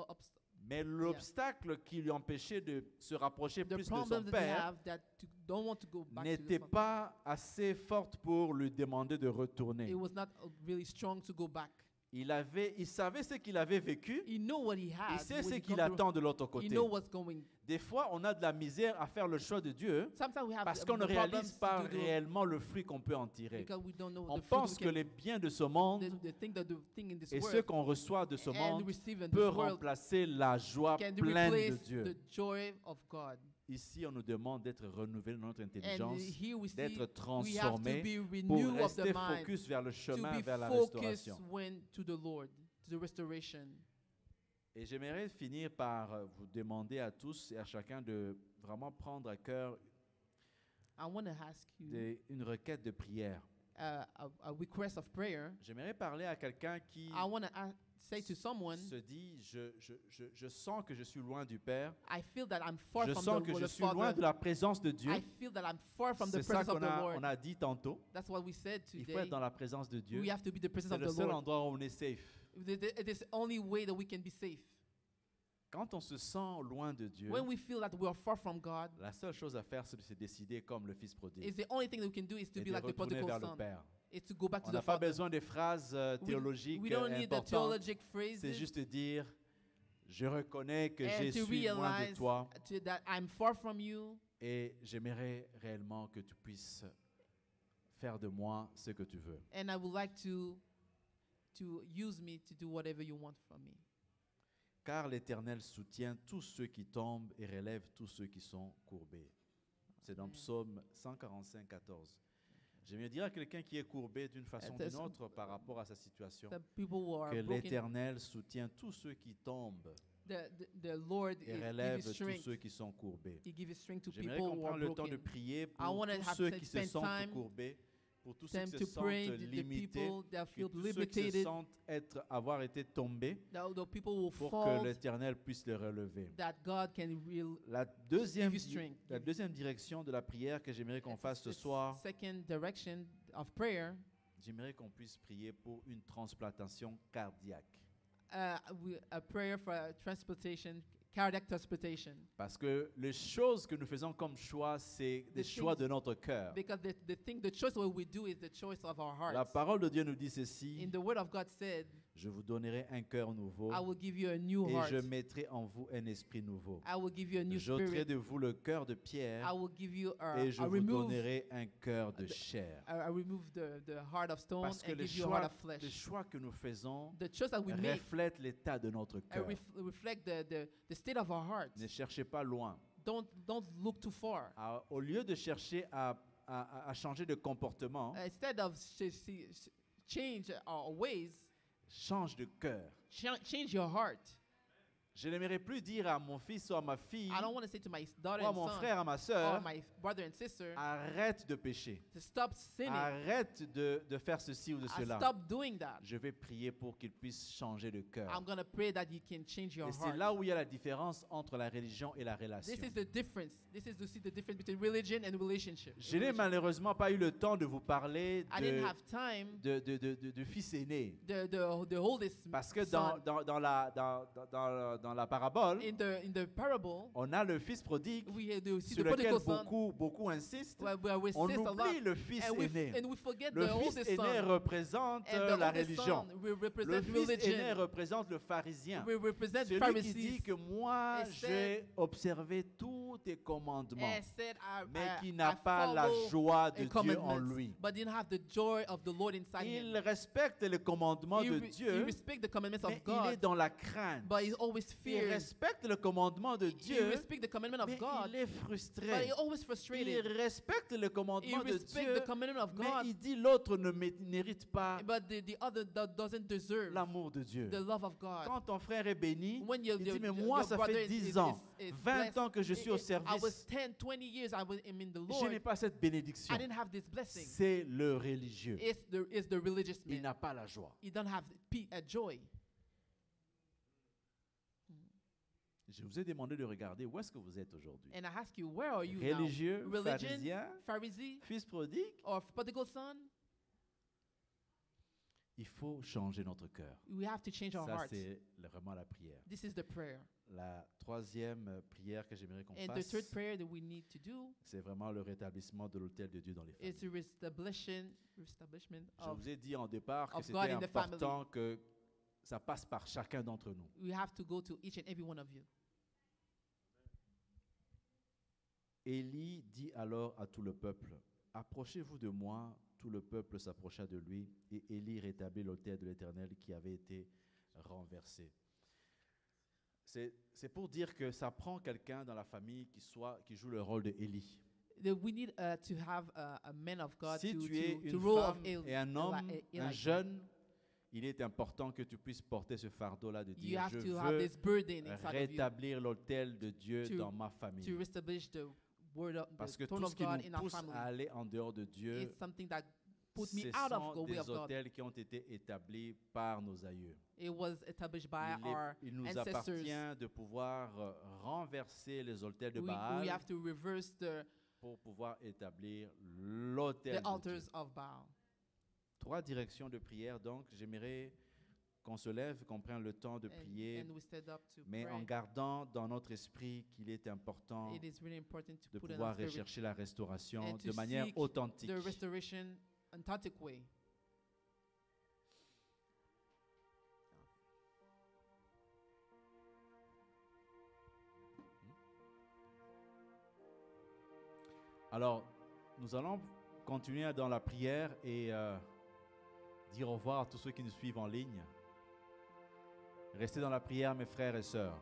S3: Mais l'obstacle qui lui empêchait de se rapprocher
S2: The
S3: plus de son
S2: problem that they
S3: Père
S2: have that don't want to go back to the
S3: n'était
S2: Father.
S3: pas assez forte pour lui demander de retourner.
S2: It was not really strong to go back.
S3: Il savait ce qu'il avait vécu,
S2: He know what he
S3: il
S2: had.
S3: sait
S2: what
S3: ce
S2: he
S3: qu'il
S2: gone through.
S3: attend de l'autre
S2: He
S3: côté.
S2: know what's going.
S3: Des fois, on a de la misère à faire le choix de Dieu
S2: Sometimes we have
S3: parce
S2: the
S3: qu'on ne
S2: problems
S3: réalise
S2: to
S3: pas
S2: do
S3: réellement le fruit qu'on peut en tirer.
S2: because we don't know
S3: On
S2: the fruit
S3: pense
S2: we
S3: que
S2: can-
S3: les biens de ce monde
S2: the thing that the thing in this
S3: et ce
S2: world
S3: qu'on reçoit de ce
S2: and
S3: monde
S2: receive in
S3: peut
S2: this world
S3: remplacer la joie
S2: can
S3: pleine de
S2: replace
S3: Dieu.
S2: the joy of God.
S3: Ici, on nous demande d'être renouvelé dans notre
S2: And
S3: intelligence,
S2: here we see
S3: d'être
S2: we have to
S3: transformé
S2: be
S3: pour
S2: renewed of the
S3: rester
S2: mind,
S3: focus vers le
S2: to
S3: chemin
S2: be
S3: vers la
S2: focused
S3: restauration.
S2: when to the Lord, to the restoration.
S3: Et j'aimerais finir par vous demander à tous et à chacun de vraiment prendre à cœur
S2: I want to ask you
S3: une requête de prière.
S2: a request of prayer.
S3: J'aimerais parler à quelqu'un qui
S2: I want to say to someone,
S3: se dit, je sens que je suis loin du Père,
S2: I feel that I'm far
S3: je
S2: from
S3: sens que
S2: the
S3: je suis loin
S2: Father.
S3: de la présence de Dieu.
S2: I feel that I'm far from the
S3: C'est ça
S2: presence of
S3: qu'on
S2: the Lord.
S3: on a dit tantôt.
S2: That's what we said
S3: Il faut
S2: today.
S3: être dans la présence de Dieu.
S2: We have to be the presence
S3: C'est
S2: of
S3: le
S2: the
S3: seul
S2: Lord.
S3: endroit où on est safe.
S2: It is the only way that we can be safe.
S3: Quand on se sent loin de Dieu,
S2: When we feel that we are far from God,
S3: la seule chose à faire, c'est de se décider comme le Fils prodigue
S2: is the only thing that we can do is to
S3: et
S2: be
S3: de
S2: like the
S3: retourner
S2: prodigal
S3: vers le
S2: son.
S3: Père.
S2: Is to go back
S3: On
S2: to
S3: n'a
S2: the
S3: pas
S2: Father.
S3: besoin des phrases théologiques
S2: We don't need the
S3: importantes.
S2: theologic
S3: C'est
S2: phrases
S3: juste dire, je reconnais que
S2: and
S3: je
S2: to
S3: suis loin de
S2: realize
S3: toi
S2: that I'm far from you,
S3: et j'aimerais réellement que tu puisses faire de moi ce que tu veux.
S2: and I would like to use me to do whatever you want from me.
S3: Car l'Éternel soutient tous ceux qui tombent et relève tous ceux qui sont courbés. C'est dans Psaume 145, 14. J'aimerais dire à quelqu'un qui est courbé d'une façon ou d'une autre par rapport à sa situation
S2: The people who are
S3: que
S2: broken,
S3: l'Éternel soutient tous ceux qui tombent
S2: the Lord
S3: et
S2: is
S3: relève
S2: give
S3: tous
S2: strength.
S3: ceux qui sont courbés.
S2: He gives strength to
S3: J'aimerais
S2: people
S3: qu'on
S2: who are
S3: prenne le temps de
S2: broken.
S3: prier
S2: I
S3: pour
S2: wanna
S3: tous
S2: have
S3: ceux
S2: to
S3: qui se
S2: spend
S3: sentent
S2: time
S3: courbés, pour tous ceux
S2: Time
S3: qui
S2: to
S3: se sentent
S2: pray, the
S3: limités,
S2: people that
S3: que
S2: feel
S3: tous ceux qui se
S2: limited,
S3: sentent avoir été tombés,
S2: the people who
S3: pour
S2: fall,
S3: que l'Éternel puisse les relever.
S2: that God can
S3: La deuxième,
S2: give you strength.
S3: la deuxième direction de la prière que j'aimerais qu'on fasse ce soir,
S2: Second direction of prayer,
S3: j'aimerais qu'on puisse prier pour une transplantation cardiaque.
S2: a prayer for transportation, cardiac transportation.
S3: Parce que les choses que nous faisons comme choix, c'est des
S2: The
S3: choix
S2: things-
S3: de notre cœur.
S2: Because the choice what we do is the choice of our
S3: La
S2: hearts.
S3: parole de Dieu nous dit ceci,
S2: In the word of God said,
S3: je vous donnerai un cœur nouveau
S2: I will give you a new
S3: et
S2: heart.
S3: je mettrai en vous un esprit nouveau.
S2: I will give you a new
S3: J'ôterai
S2: spirit.
S3: de vous le cœur de
S2: I
S3: pierre
S2: will give you
S3: et je
S2: I
S3: vous
S2: remove
S3: donnerai un cœur de chair.
S2: I remove the heart of stone
S3: Parce que
S2: and
S3: les
S2: give you a heart
S3: choix,
S2: of
S3: les
S2: flesh.
S3: choix que nous faisons
S2: The choice that we make
S3: reflètent l'état de notre cœur.
S2: reflect the state of our hearts.
S3: Ne cherchez pas loin.
S2: Don't look too far.
S3: Au lieu de chercher à changer de comportement,
S2: Instead of change our ways,
S3: change de cœur.
S2: change your heart.
S3: Je n'aimerais plus dire à mon fils ou à ma fille,
S2: I don't want to say to my daughter
S3: ou à
S2: and
S3: mon
S2: son
S3: frère, à ma
S2: or
S3: soeur,
S2: my brother and sister
S3: arrête de pécher.
S2: to stop sinning.
S3: Arrête de faire ceci ou de cela.
S2: Stop doing that.
S3: Je vais prier pour qu'il puisse changer de cœur.
S2: I'm going to pray that you can change your
S3: Et c'est
S2: heart.
S3: là où il y a la différence entre la religion et la relation.
S2: This is the difference. This is to see the difference between religion and relationship.
S3: Je n'ai malheureusement pas eu le temps de vous parler
S2: I didn't have time.
S3: de fils aîné.
S2: The oldest
S3: Parce que
S2: son,
S3: dans dans la parabole,
S2: in the parable,
S3: on a le fils prodigue
S2: we see
S3: sur
S2: the
S3: lequel
S2: prodigal son.
S3: beaucoup insistent.
S2: Where we
S3: On
S2: insist a lot,
S3: oublie le fils aîné.
S2: and we forget
S3: Le
S2: the
S3: fils
S2: oldest
S3: aîné
S2: son.
S3: représente
S2: And the
S3: la
S2: oldest
S3: religion.
S2: son will
S3: Le
S2: represent
S3: fils aîné
S2: religion.
S3: représente le pharisien.
S2: We represent
S3: Celui qui
S2: Pharisees.
S3: dit que moi,
S2: He
S3: j'ai
S2: said-
S3: observé tous tes commandements,
S2: And said,
S3: mais qui
S2: I
S3: n'a pas la
S2: follow
S3: joie de
S2: a
S3: Dieu
S2: commandment,
S3: en lui.
S2: but didn't have the joy of the Lord inside
S3: Il
S2: him.
S3: respecte les commandements de
S2: He
S3: Dieu,
S2: respects the commandments
S3: mais
S2: of
S3: il est
S2: God,
S3: dans la crainte.
S2: but he always
S3: Il
S2: fears.
S3: respecte le commandement de
S2: He
S3: Dieu,
S2: respects the commandment of
S3: mais
S2: God,
S3: il est
S2: but
S3: frustré.
S2: he always
S3: Il
S2: frustrated.
S3: respecte le
S2: He
S3: commandement de
S2: respects
S3: Dieu,
S2: the commandment of
S3: mais
S2: God,
S3: il dit l'autre ne mérite pas
S2: but the other doesn't deserve
S3: l'amour de Dieu.
S2: the love of God.
S3: Quand ton frère est béni,
S2: When
S3: il dit, mais moi, ça
S2: brother
S3: fait 10 ans,
S2: is
S3: 20
S2: blessed,
S3: ans que je suis au
S2: I was
S3: service.
S2: 10, 20 years I was in the
S3: Je n'ai
S2: Lord.
S3: pas cette bénédiction.
S2: I didn't have this blessing.
S3: C'est le religieux.
S2: It's the religious
S3: Il
S2: man.
S3: n'a pas la joie.
S2: He don't have joy.
S3: Je vous ai demandé de regarder où est-ce que vous êtes aujourd'hui.
S2: And I ask you, where are you
S3: Religieux,
S2: now? Religion,
S3: pharisien,
S2: Pharisee,
S3: fils prodigue.
S2: or prodigal son?
S3: Il faut changer notre cœur.
S2: We have to change our
S3: Ça,
S2: hearts.
S3: c'est vraiment la prière.
S2: This is the prayer.
S3: La troisième prière que j'aimerais qu'on
S2: And the
S3: fasse,
S2: third prayer that we need to do
S3: c'est vraiment le rétablissement de l'autel de Dieu dans les
S2: is
S3: familles.
S2: the establishment
S3: Je
S2: of
S3: vous ai dit en départ que
S2: of
S3: c'était
S2: God in the family.
S3: important que ça passe par chacun d'entre nous.
S2: we have to go to each and every one of you.
S3: Élie dit alors à tout le peuple, « Approchez-vous de moi. » Tout le peuple s'approcha de lui, et Élie rétablit l'autel de l'Éternel qui avait été renversé. C'est pour dire que ça prend quelqu'un dans la famille qui joue le rôle de Élie.
S2: We need to have a man of God
S3: Si
S2: to
S3: tu es
S2: to
S3: une
S2: rule of
S3: femme et un homme, un
S2: Elijah.
S3: jeune, il est important que tu puisses porter ce fardeau-là de
S2: You
S3: dire,
S2: have
S3: je
S2: to have
S3: veux
S2: this burden inside of you
S3: rétablir l'autel de Dieu
S2: to-
S3: dans ma
S2: to
S3: famille.
S2: establish the word of
S3: Parce
S2: the
S3: que
S2: throne
S3: tout ce
S2: of
S3: qui
S2: God
S3: nous
S2: in our
S3: pousse
S2: family.
S3: à aller en dehors de Dieu,
S2: It's something that put me
S3: ce
S2: out of the
S3: sont
S2: way of
S3: des
S2: God.
S3: autels qui ont été établis par nos aïeux.
S2: It was established by our
S3: Il nous
S2: ancestors.
S3: appartient de pouvoir renverser les autels de
S2: We
S3: Baal
S2: have to reverse
S3: pour pouvoir établir l'autel
S2: the
S3: de
S2: altars
S3: Dieu.
S2: of Baal.
S3: 3 directions de prière, donc j'aimerais qu'on se lève, qu'on prenne le temps de prier,
S2: And we stand up to
S3: mais en
S2: pray.
S3: gardant dans notre esprit qu'il est important
S2: It is really important to
S3: de
S2: put in
S3: pouvoir
S2: our spirit
S3: rechercher la restauration
S2: and
S3: de
S2: to
S3: manière
S2: seek
S3: authentique.
S2: the restoration authentic way.
S3: Alors, nous allons continuer dans la prière et dire au revoir à tous ceux qui nous suivent en ligne. Restez dans la prière, mes frères et sœurs.